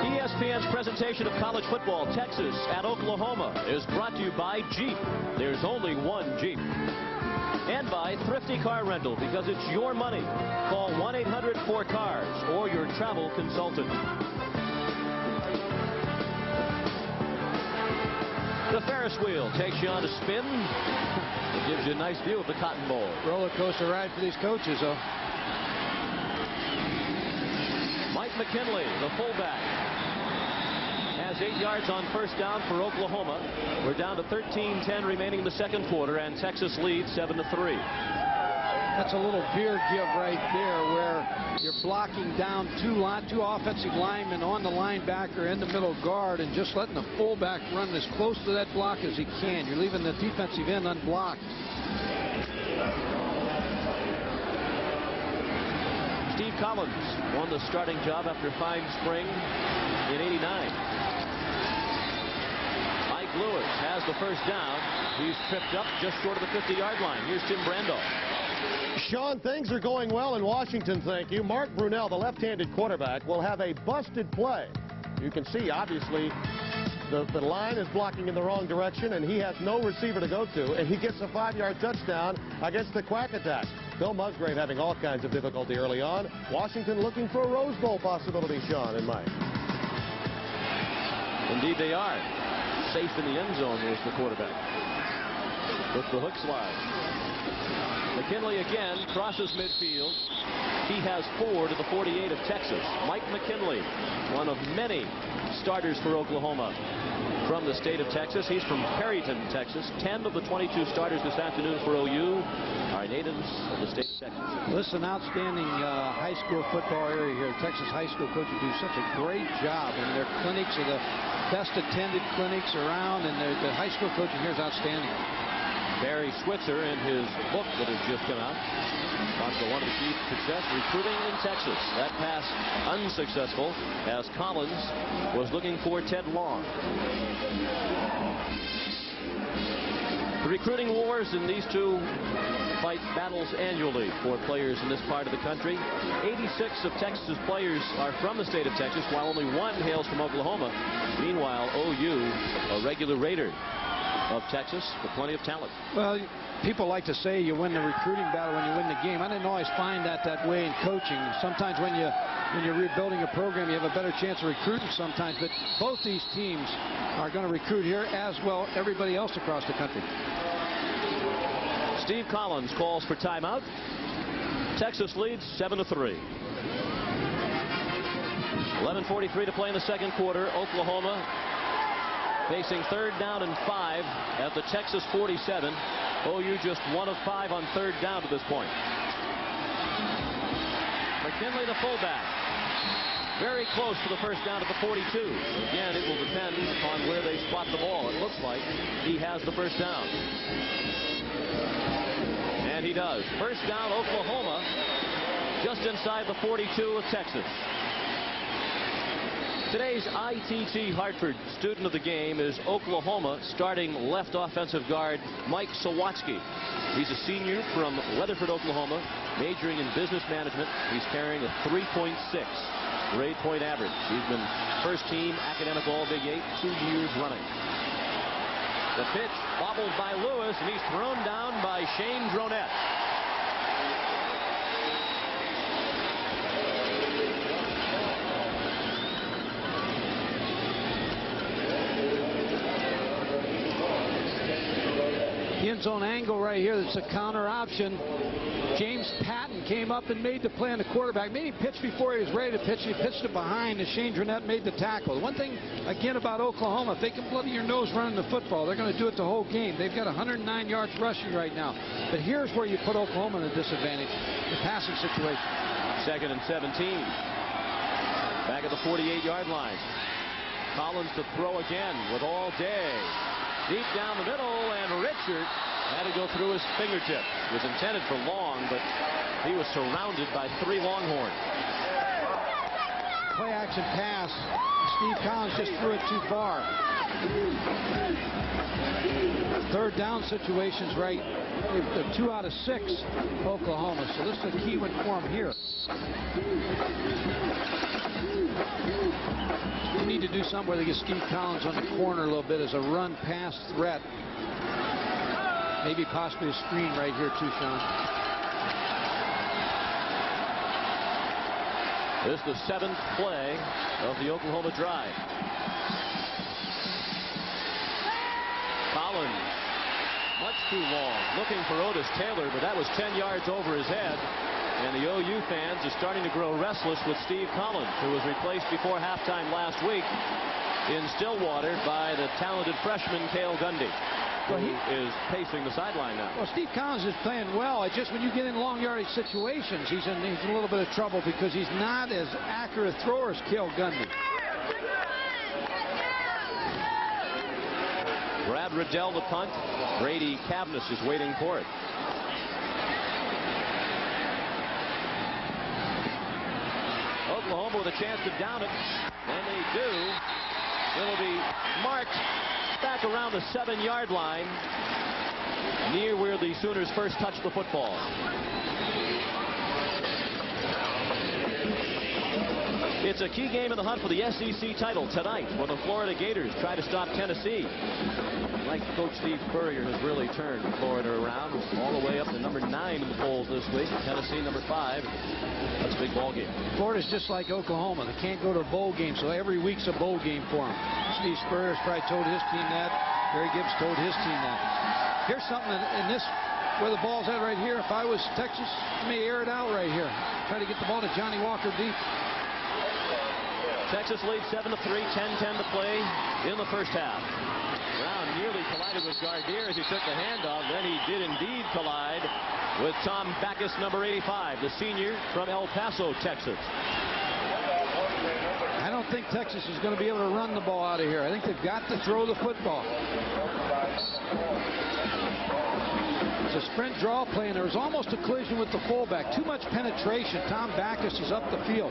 ESPN's presentation of college football, Texas at Oklahoma, is brought to you by Jeep. There's only one Jeep. And by Thrifty Car Rental, because it's your money. Call 1-800-4CARS or your travel consultant. The Ferris wheel takes you on a spin. It gives you a nice view of the Cotton Bowl. Roller coaster ride for these coaches, though. Mike McKinley, the fullback, has has 8 yards on first down for Oklahoma. We're down to 13:10 remaining in the second quarter, and Texas leads 7-3. That's a little veer give right there where you're blocking down two offensive linemen on the linebacker and the middle guard and just letting the fullback run as close to that block as he can. You're leaving the defensive end unblocked. Steve Collins won the starting job after fine spring in '89. Mike Lewis has the first down. He's tripped up just short of the 50-yard line. Here's Tim Brando. Sean, things are going well in Washington, thank you. Mark Brunell, the left-handed quarterback, will have a busted play. You can see, obviously, the line is blocking in the wrong direction, and he has no receiver to go to, and he gets a 5-yard touchdown against the Quack Attack. Bill Musgrave having all kinds of difficulty early on. Washington looking for a Rose Bowl possibility, Sean and Mike. Indeed they are. Safe in the end zone was the quarterback with the hook slide. McKinley again crosses midfield. He has 4 to the 48 of Texas. Mike McKinley, one of many starters for Oklahoma from the state of Texas. He's from Perryton, Texas. 10 of the 22 starters this afternoon for OU are natives of the state of Texas. This is an outstanding high school football area here. Texas high school coaches do such a great job, and their clinics are the best attended clinics around, and the high school coaching here is outstanding. Barry Switzer, in his book that has just come out, talks about one of the keys to success, recruiting in Texas. That pass unsuccessful as Collins was looking for Ted Long. The recruiting wars in these two fight battles annually for players in this part of the country. 86 of Texas's players are from the state of Texas, while only 1 hails from Oklahoma. Meanwhile, OU, a regular Raider of Texas, with plenty of talent. Well, people like to say you win the recruiting battle when you win the game. I didn't always find that way in coaching. Sometimes when you're rebuilding a program, you have a better chance of recruiting sometimes. But both these teams are going to recruit here as well everybody else across the country. Steve Collins calls for timeout. Texas leads 7-3. 11:43 to play in the second quarter. Oklahoma facing 3rd down and 5 at the Texas 47. OU just 1 of 5 on 3rd down to this point. McKinley, the fullback, very close to the first down at the 42. Again, it will depend on where they spot the ball. It looks like he has the first down. And he does. First down, Oklahoma, just inside the 42 of Texas. Today's ITT Hartford student of the game is Oklahoma starting left offensive guard Mike Sawatsky. He's a senior from Weatherford, Oklahoma, majoring in business management. He's carrying a 3.6 grade point average. He's been first team academic all Big 8 2 years running. The pitch bobbled by Lewis, and he's thrown down by Shane Dronette. The end zone angle right here, that's a counter option. James Patton came up and made the play on the quarterback. Maybe he pitched before he was ready to pitch. He pitched it behind, and Shane Dronette made the tackle. One thing, again, about Oklahoma, if they can bloody your nose running the football, they're going to do it the whole game. They've got 109 yards rushing right now. But here's where you put Oklahoma in a disadvantage, the passing situation. 2nd and 17. Back at the 48-yard line. Collins to throw again with all day. Deep down the middle, and Richard had to go through his fingertip. It was intended for Long, but he was surrounded by 3 Longhorns. Play action pass. Steve Collins just threw it too far. 3rd down situations, right? They're 2 out of 6, Oklahoma. So this is a key one for them here. You need to do something where they get Steve Collins on the corner a little bit as a run-pass threat. Maybe possibly a screen right here too, Sean. This is the 7th play of the Oklahoma drive. Collins, much too long, looking for Otis Taylor, but that was 10 yards over his head. And the OU fans are starting to grow restless with Steve Collins, who was replaced before halftime last week in Stillwater by the talented freshman Cale Gundy, who is pacing the sideline now. Well, Steve Collins is playing well. It's just when you get in long yardage situations, he's in a little bit of trouble because he's not as accurate a thrower as Cale Gundy. Brad Riddell the punt. Brady Cavness is waiting for it. Oklahoma with a chance to down it, and they do. It'll be marked back around the 7-yard line, near where the Sooners first touched the football. It's a key game in the hunt for the SEC title tonight when the Florida Gators try to stop Tennessee. Like Coach Steve Spurrier has really turned Florida around all the way up to number 9 in the polls this week. Tennessee number 5. That's a big ball game. Florida's just like Oklahoma. They can't go to a bowl game, so every week's a bowl game for them. Steve Spurrier's probably told his team that. Gary Gibbs told his team that. Here's something in this, where the ball's at right here. If I was Texas, I may air it out right here. Try to get the ball to Johnny Walker deep. Texas leads 7-3, 10-10 to play in the first half. Brown nearly collided with Gardere as he took the handoff. Then he did indeed collide with Tom Backus, number 85, the senior from El Paso, Texas. I don't think Texas is going to be able to run the ball out of here. I think they've got to throw the football. It's a sprint draw play, and there was almost a collision with the fullback. Too much penetration. Tom Backus is up the field.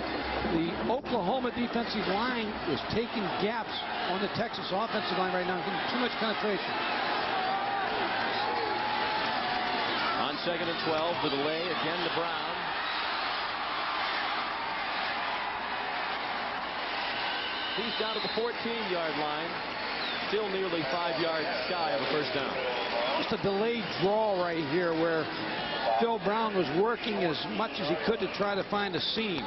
The Oklahoma defensive line is taking gaps on the Texas offensive line right now. Too much penetration. On 2nd and 12, the delay again to Brown. He's down to the 14-yard line. Still nearly 5 yards shy of a first down. Just a delayed draw right here where Phil Brown was working as much as he could to try to find a seam.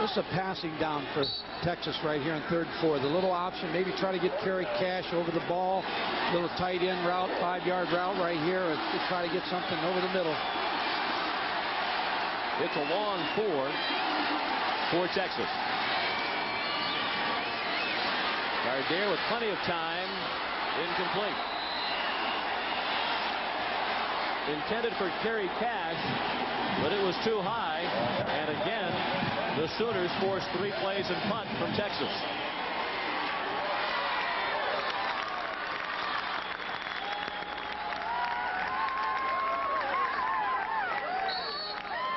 This is a passing down for Texas right here on 3rd and 4. The little option, maybe try to get Kerry Cash over the ball. Little tight end route, 5-yard route right here to try to get something over the middle. It's a long 4 for Texas. Gardere with plenty of time. Incomplete. Intended for Kerry Cash, but it was too high. And again, the Sooners forced 3 plays and punt from Texas.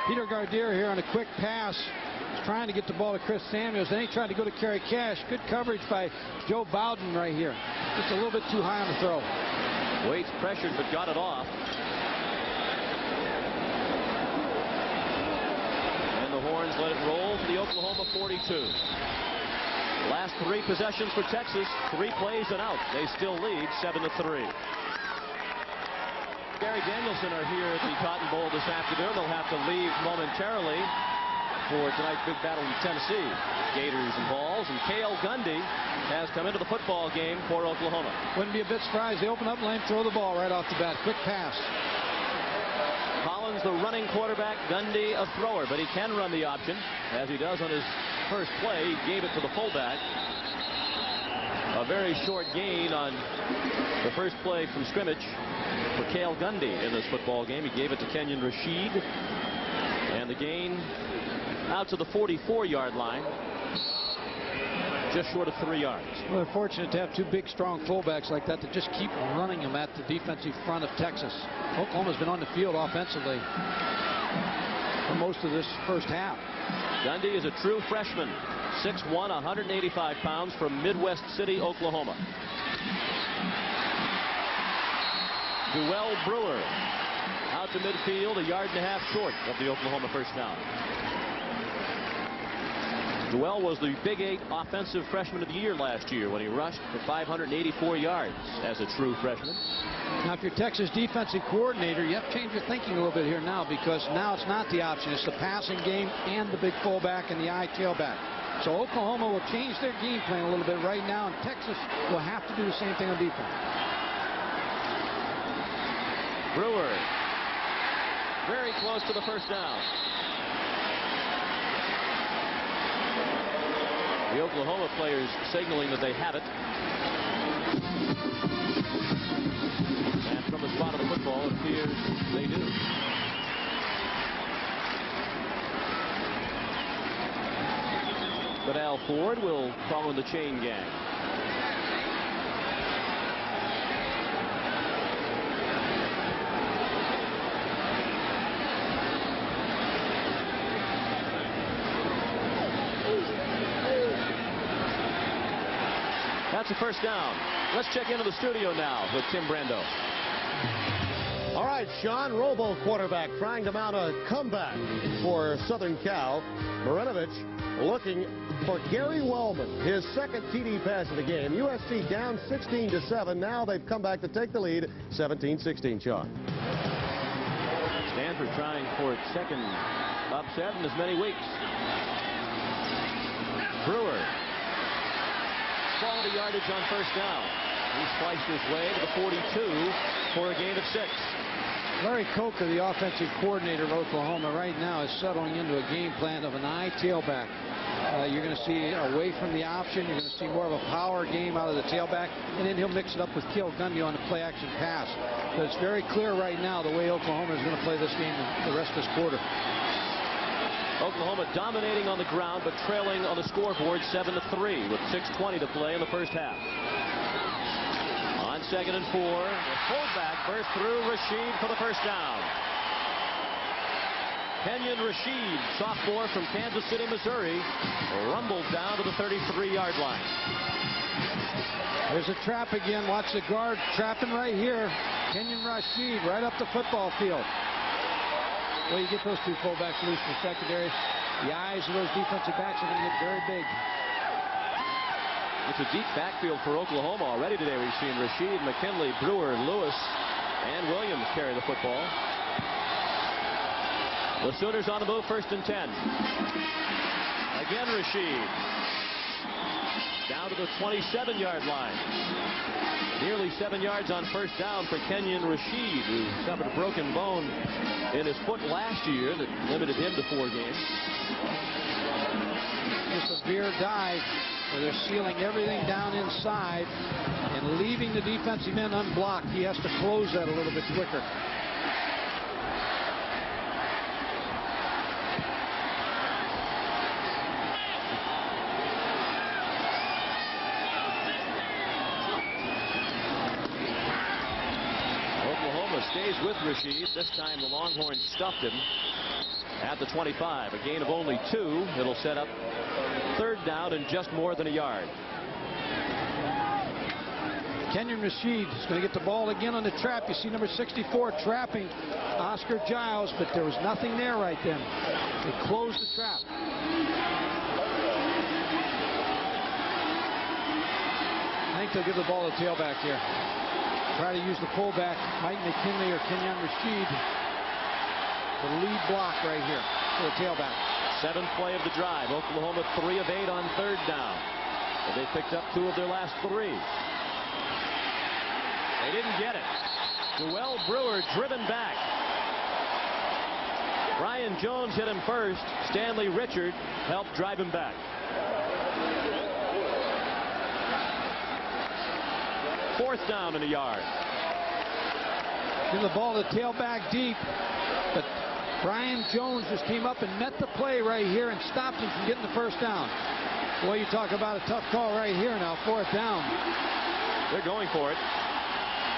Peter Gardere here on a quick pass. He's trying to get the ball to Chris Samuels. Then he tried to go to Kerry Cash. Good coverage by Joe Bowden right here. Just a little bit too high on the throw. Waits pressured but got it off. And the Horns let it roll to the Oklahoma 42. Last 3 possessions for Texas. 3 plays and out. They still lead 7-3. Gary Danielson are here at the Cotton Bowl this afternoon. They'll have to leave momentarily for tonight's big battle in Tennessee. Gators and Vols, and Cale Gundy has come into the football game for Oklahoma. Wouldn't be a bit surprised. They open up lane, throw the ball right off the bat. Quick pass. Collins, the running quarterback, Gundy a thrower, but he can run the option, as he does on his first play. He gave it to the fullback. A very short gain on the first play from scrimmage for Cale Gundy in this football game. He gave it to Kenyon Rashid, and the gain out to the 44-yard line, just short of 3 yards. Well, they're fortunate to have 2 big, strong fullbacks like that just keep running them at the defensive front of Texas. Oklahoma's been on the field offensively for most of this first half. Gundy is a true freshman, 6'1", 185 pounds, from Midwest City, Oklahoma. Duell Brewer out to midfield, 1.5 yards short of the Oklahoma first down. Duell was the Big 8 Offensive Freshman of the Year last year when he rushed for 584 yards as a true freshman. Now, if you're Texas defensive coordinator, you have to change your thinking a little bit here now, because now it's not the option. It's the passing game and the big fullback and the I tailback. So Oklahoma will change their game plan a little bit right now, and Texas will have to do the same thing on defense. Brewer very close to the first down. The Oklahoma players signaling that they have it. And from the spot of the football, it appears they do. But Al Ford will follow the chain gang. That's a first down. Let's check into the studio now with Tim Brando. All right, Sean, Robo quarterback trying to mount a comeback for Southern Cal. Marinovich looking for Gary Wellman, his second TD pass of the game. USC down 16-7. Now they've come back to take the lead, 17-16, Sean. Stanford trying for its second upset in as many weeks. Brewer. Quality yardage on first down. He spliced his way to the 42 for a gain of 6. Larry Coker, the offensive coordinator of Oklahoma, right now is settling into a game plan of an eye tailback. You're going to see away from the option. You're going to see more of a power game out of the tailback, and then he'll mix it up with Cale Gundy on the play-action pass. But it's very clear right now the way Oklahoma is going to play this game the rest of this quarter. Oklahoma dominating on the ground, but trailing on the scoreboard 7-3 with 6:20 to play in the first half. On 2nd and 4, the fullback burst through Rashid for the first down. Kenyon Rashid, sophomore from Kansas City, Missouri, rumbled down to the 33-yard line. There's a trap again. Watch the guard trapping right here. Kenyon Rashid right up the football field. Well, you get those two fullbacks loose in the secondary, the eyes of those defensive backs are going to get very big. It's a deep backfield for Oklahoma already today. We've seen Rashid, McKinley, Brewer, Lewis, and Williams carry the football. The Sooners on the move, 1st and 10. Again, Rashid. Down to the 27-yard line. Nearly 7 yards on first down for Kenyon Rashid, who suffered a broken bone in his foot last year that limited him to 4 games. Just a veer dive where they're sealing everything down inside and leaving the defensive end unblocked. He has to close that a little bit quicker. Stays with Rashid. This time the Longhorns stuffed him at the 25. A gain of only 2. It'll set up 3rd down and just more than a yard. Kenyon Rashid is going to get the ball again on the trap. You see number 64 trapping Oscar Giles, but there was nothing there right then. They closed the trap. I think they'll give the ball to tailback here. Try to use the fullback, Mike McKinley or Kenyon Rashid. The lead block right here for the tailback. 7th play of the drive. Oklahoma 3 of 8 on 3rd down. But they picked up 2 of their last 3. They didn't get it. Joel Brewer driven back. Brian Jones hit him first. Stanley Richard helped drive him back. 4th down and a yard. Give the ball to tailback deep, but Brian Jones just came up and met the play right here and stopped him from getting the first down. Boy, you talk about a tough call right here now, 4th down. They're going for it.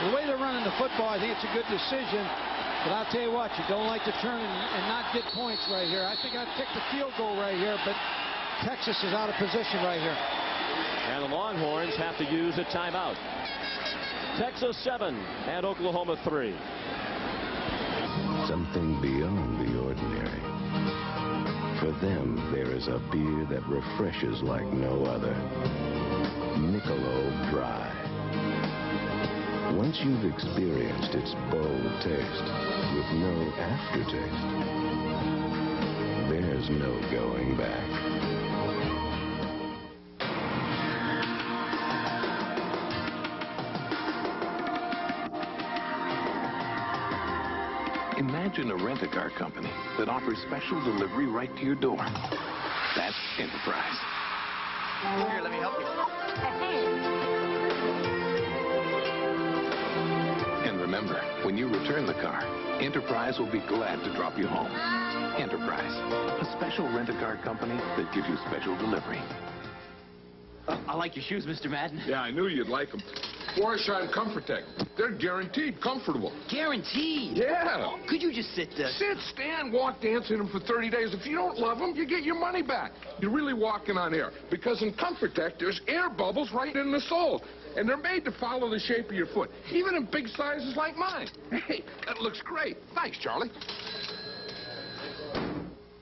The way they're running the football, I think it's a good decision, but I'll tell you what, you don't like to turn and not get points right here. I think I'd kick the field goal right here, but Texas is out of position right here. And the Longhorns have to use a timeout. Texas 7 and Oklahoma 3. Something beyond the ordinary. For them, there is a beer that refreshes like no other. Michelob Dry. Once you've experienced its bold taste with no aftertaste, there's no going back. Imagine a rent-a-car company that offers special delivery right to your door. That's enterprise. Here, let me help you. And remember, when you return the car, Enterprise will be glad to drop you home. Enterprise, a special rent-a-car company that gives you special delivery. I like your shoes, Mr. Madden. Yeah, I knew you'd like them. Florsheim Comfort-Tech. They're guaranteed comfortable. Guaranteed? Yeah. Could you just sit there? Sit, stand, walk, dance in them for 30 days. If you don't love them, you get your money back. You're really walking on air. Because in Comfort-Tech, there's air bubbles right in the sole. And they're made to follow the shape of your foot, even in big sizes like mine. Hey, that looks great. Thanks, Charlie.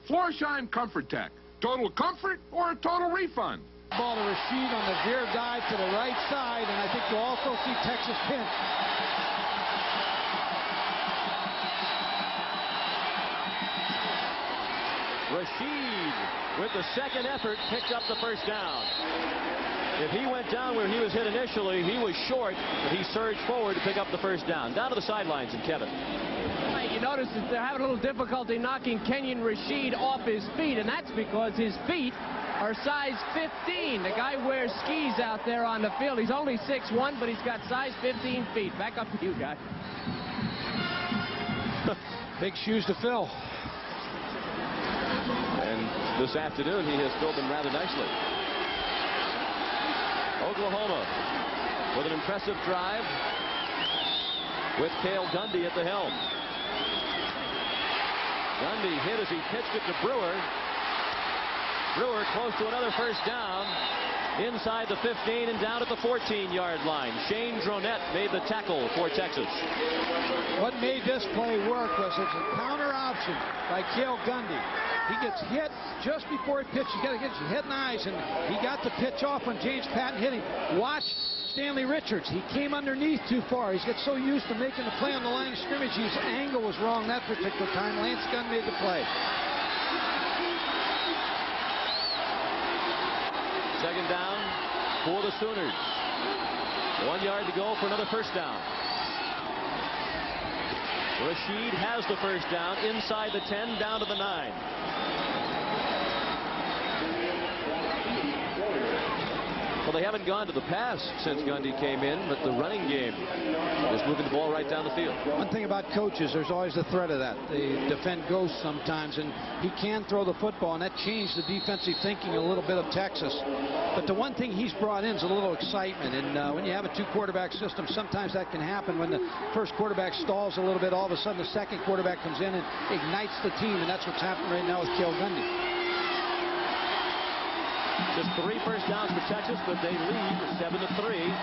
Florsheim Comfort-Tech. Total comfort or a total refund? Ball to Rashid on the veer dive to the right side, and I think you'll also see Texas pinch. Rashid, with the second effort, picked up the first down. If he went down where he was hit initially, he was short, but he surged forward to pick up the first down. Down to the sidelines, and Kevin. You notice that they're having a little difficulty knocking Kenyon Rashid off his feet, and that's because his feet are size 15. The guy wears skis out there on the field. He's only 6'1", but he's got size 15 feet. Back up to you, guy. Big shoes to fill. And this afternoon, he has filled them rather nicely. Oklahoma with an impressive drive with Cale Gundy at the helm. Gundy hit as he pitched it to Brewer. Brewer close to another first down inside the 15 and down at the 14-yard line. Shane Dronette made the tackle for Texas. What made this play work was it's a counter option by Cale Gundy. He gets hit just before he pitched. You got to get your head and eyes, and he got the pitch off when James Patton hit him. Watch Stanley Richards. He came underneath too far. He's got so used to making the play on the line of scrimmage. His angle was wrong that particular time. Lance Gunn made the play. Second down for the Sooners. 1 yard to go for another first down. Rashid has the first down inside the 10, down to the 9. Well, they haven't gone to the pass since Gundy came in, but the running game is moving the ball right down the field. One thing about coaches, there's always the threat of that. They defend ghosts sometimes, and he can throw the football, and that changed the defensive thinking a little bit of Texas. But the one thing he's brought in is a little excitement, and when you have a two-quarterback system, sometimes that can happen. When the first quarterback stalls a little bit, all of a sudden the second quarterback comes in and ignites the team, and that's what's happening right now with Cale Gundy. Just 3 first downs for Texas, but they lead 7-3.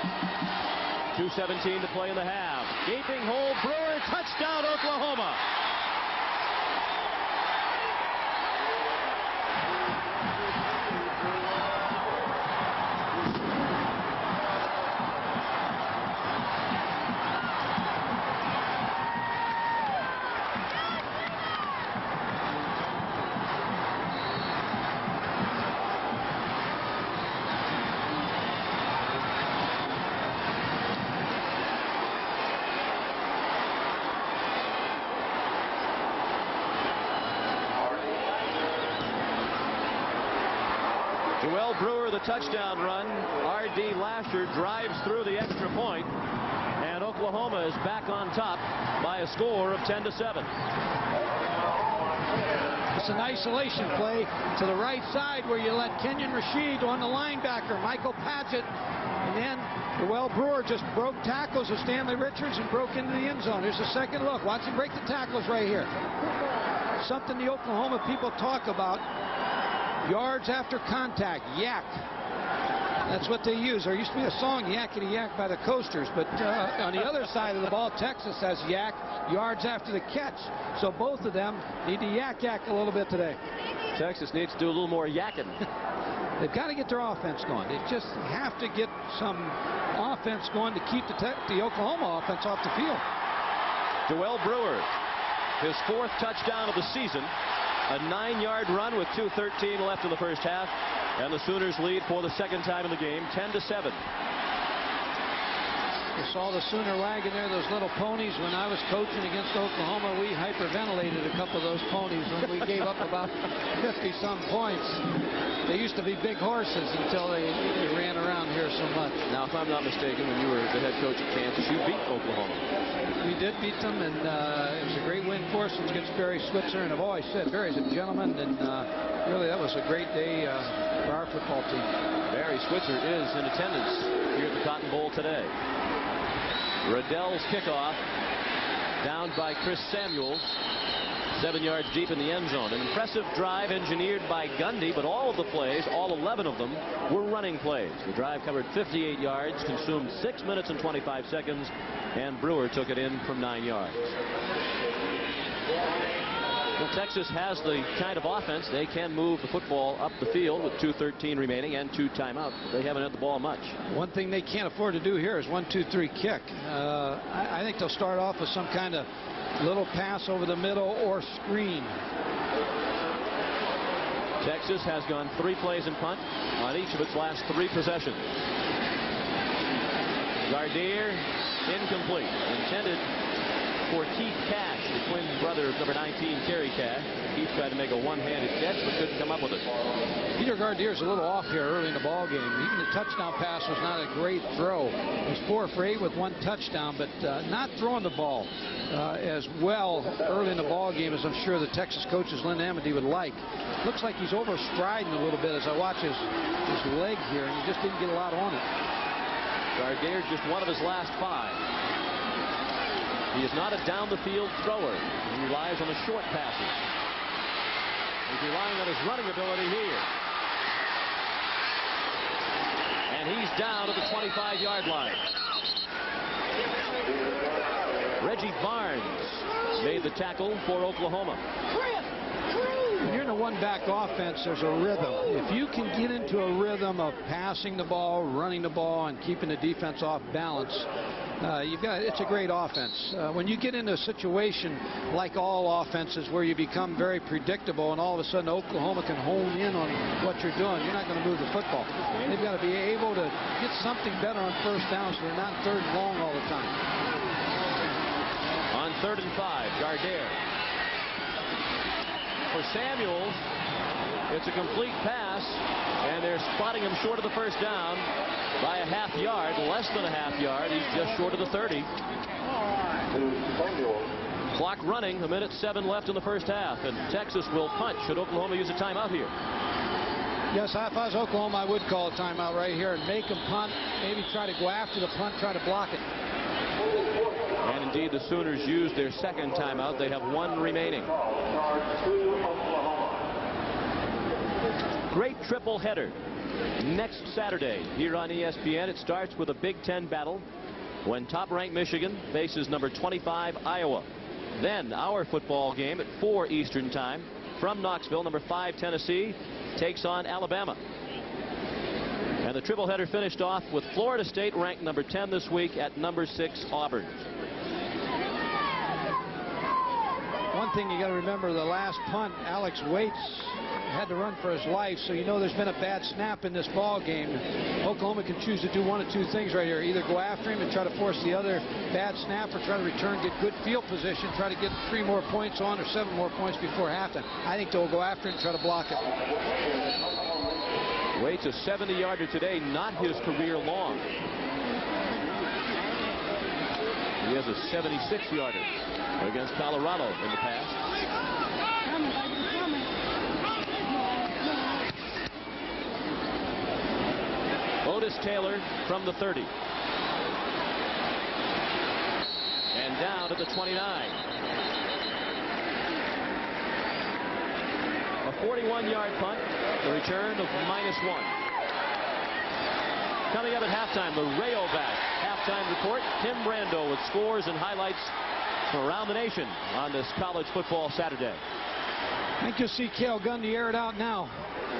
2:17 to play in the half. Gaping hole, Brewer, touchdown, Oklahoma. Brewer, the touchdown run. R.D. Lasher drives through the extra point, and Oklahoma is back on top by a score of 10-7. It's an isolation play to the right side where you let Kenyon Rashid on the linebacker, Michael Padgett, and then Joel Brewer just broke tackles of Stanley Richards and broke into the end zone. Here's a second look. Watch him break the tackles right here. Something the Oklahoma people talk about. Yards after contact, yak. That's what they use. There used to be a song, Yakety Yak, by the Coasters, but on the other side of the ball, Texas has yak, yards after the catch. So both of them need to yak a little bit today. Texas needs to do a little more yakking. They've got to get their offense going. They just have to get some offense going to keep the Oklahoma offense off the field. Joel Brewer, his 4th touchdown of the season. A 9-yard run with 2:13 left in the first half, and the Sooners lead for the second time in the game, 10-7. You saw the Sooner wagon there, those little ponies. When I was coaching against Oklahoma, we hyper hyperventilated a couple of those ponies when we gave up about 50-some points. They used to be big horses until they ran around here so much. Now, if I'm not mistaken, when you were the head coach at Kansas, you beat Oklahoma. We did beat them, and it was a great win for us against Barry Switzer. And I've always said Barry's a gentleman, and really that was a great day for our football team. Barry Switzer is in attendance here at the Cotton Bowl today. Riddell's kickoff down by Chris Samuels, 7 yards deep in the end zone. An impressive drive engineered by Gundy, but all of the plays, all 11 of them, were running plays. The drive covered 58 yards, consumed 6 minutes and 25 seconds, and Brewer took it in from 9 yards. Well, Texas has the kind of offense. They can move the football up the field with 2:13 remaining and 2 timeouts. They haven't had the ball much. One thing they can't afford to do here is 1-2-3 kick. I think they'll start off with some kind of little pass over the middle or screen. Texas has gone 3 plays and punt on each of its last 3 possessions. Gardere incomplete. Intended for Keith Cash, the twin brother of number 19, Kerry Cash. Keith tried to make a one-handed catch, but couldn't come up with it. Peter Gardere's a little off here early in the ball game. Even the touchdown pass was not a great throw. He's 4 for 8 with 1 touchdown, but not throwing the ball as well early in the ball game as I'm sure the Texas coaches, Lynn Amity, would like. Looks like he's overstriding a little bit as I watch his leg here, and he just didn't get a lot on it. Gardere just one of his last 5. He is not a down-the-field thrower. He relies on the short passes. He's relying on his running ability here. And he's down at the 25-yard line. Reggie Barnes made the tackle for Oklahoma. When you're in a one-back offense, there's a rhythm. If you can get into a rhythm of passing the ball, running the ball, and keeping the defense off balance, it's a great offense. When you get into a situation like all offenses where you become very predictable and all of a sudden Oklahoma can hone in on what you're doing, you're not going to move the football. They've got to be able to get something better on first down so they're not 3rd and long all the time. On 3rd and 5, Gardere. For Samuels, it's a complete pass, and they're spotting him short of the first down by a half yard, less than a half yard. He's just short of the 30. Clock running, 1:07 left in the first half, and Texas will punt. Should Oklahoma use a timeout here? Yes, if I was Oklahoma, I would call a timeout right here and make them punt, maybe try to go after the punt, try to block it. And indeed, the Sooners used their second timeout. They have 1 remaining. Great triple header next Saturday here on ESPN. It starts with a Big Ten battle when top-ranked Michigan faces number 25 Iowa. Then our football game at 4 Eastern time from Knoxville, number 5 Tennessee takes on Alabama. And the triple header finished off with Florida State ranked number 10 this week at number 6 Auburn. One thing you got to remember, the last punt, Alex Waits had to run for his life, so you know there's been a bad snap in this ball game. Oklahoma can choose to do one of 2 things right here. Either go after him and try to force the other bad snap, or try to return, get good field position, try to get 3 more points on or 7 more points before halftime. I think they'll go after it and try to block it. Waits a 70-yarder today, not his career long. He has a 76-yarder against Colorado in the past. Otis Taylor from the 30. And down at the 29. A 41-yard punt, the return of -1. Coming up at halftime, the Rayovac halftime report. Tim Brando with scores and highlights from around the nation on this college football Saturday. I think you'll see Cale Gundy air it out now.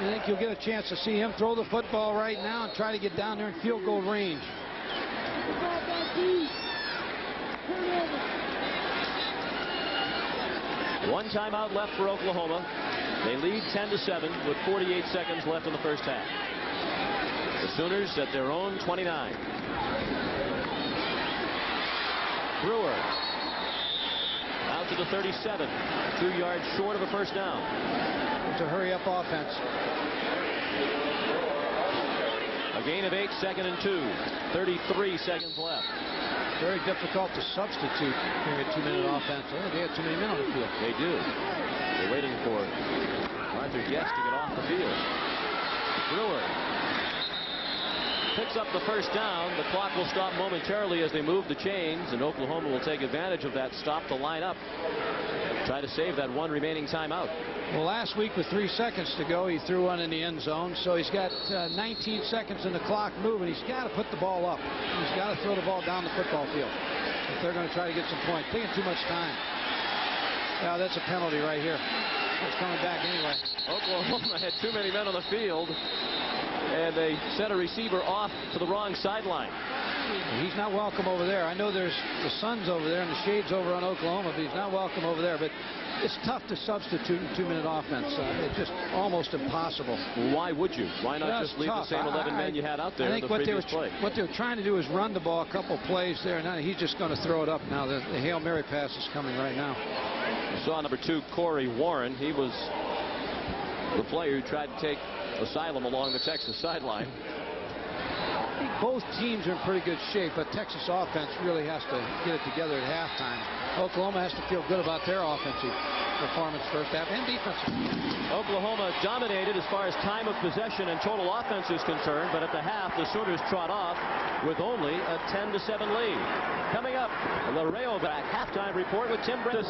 I think you'll get a chance to see him throw the football right now and try to get down there in field goal range. One timeout left for Oklahoma. They lead 10-7 with 48 seconds left in the first half. The Sooners at their own 29. Brewer to the 37, 2 yards short of a first down. It's a hurry-up offense. A gain of 8, 2nd and 2. 33 seconds left. Very difficult to substitute during a 2-minute offense. Oh, they have too many men on the field. They do. They're waiting for Arthur Guest to get off the field. Brewer picks up the first down. The clock will stop momentarily as they move the chains, and Oklahoma will take advantage of that stop to line up. Try to save that one remaining timeout. Well, last week with 3 seconds to go, he threw one in the end zone, so he's got 19 seconds in the clock moving. He's got to put the ball up. He's got to throw the ball down the football field if they're going to try to get some points. Taking too much time. Yeah, that's a penalty right here. It's coming back anyway. Oklahoma had too many men on the field, and they sent a receiver off to the wrong sideline. He's not welcome over there. I know there's the sun's over there and the shade's over on Oklahoma, but he's not welcome over there. But it's tough to substitute in 2-minute offense. It's just almost impossible. Why would you? Why not just leave the same 11 men you had out there in the previous play? What they were trying to do is run the ball a couple plays there. Now he's just going to throw it up now. The Hail Mary pass is coming right now. We saw number 2, Corey Warren. He was the player who tried to take asylum along the Texas sideline. I think both teams are in pretty good shape, but Texas offense really has to get it together at halftime. Oklahoma has to feel good about their offensive performance first half and defensive. Oklahoma dominated as far as time of possession and total offense is concerned, but at the half, the Sooners trot off with only a 10-7 lead. Coming up, the Rayovac halftime report with Tim Brent.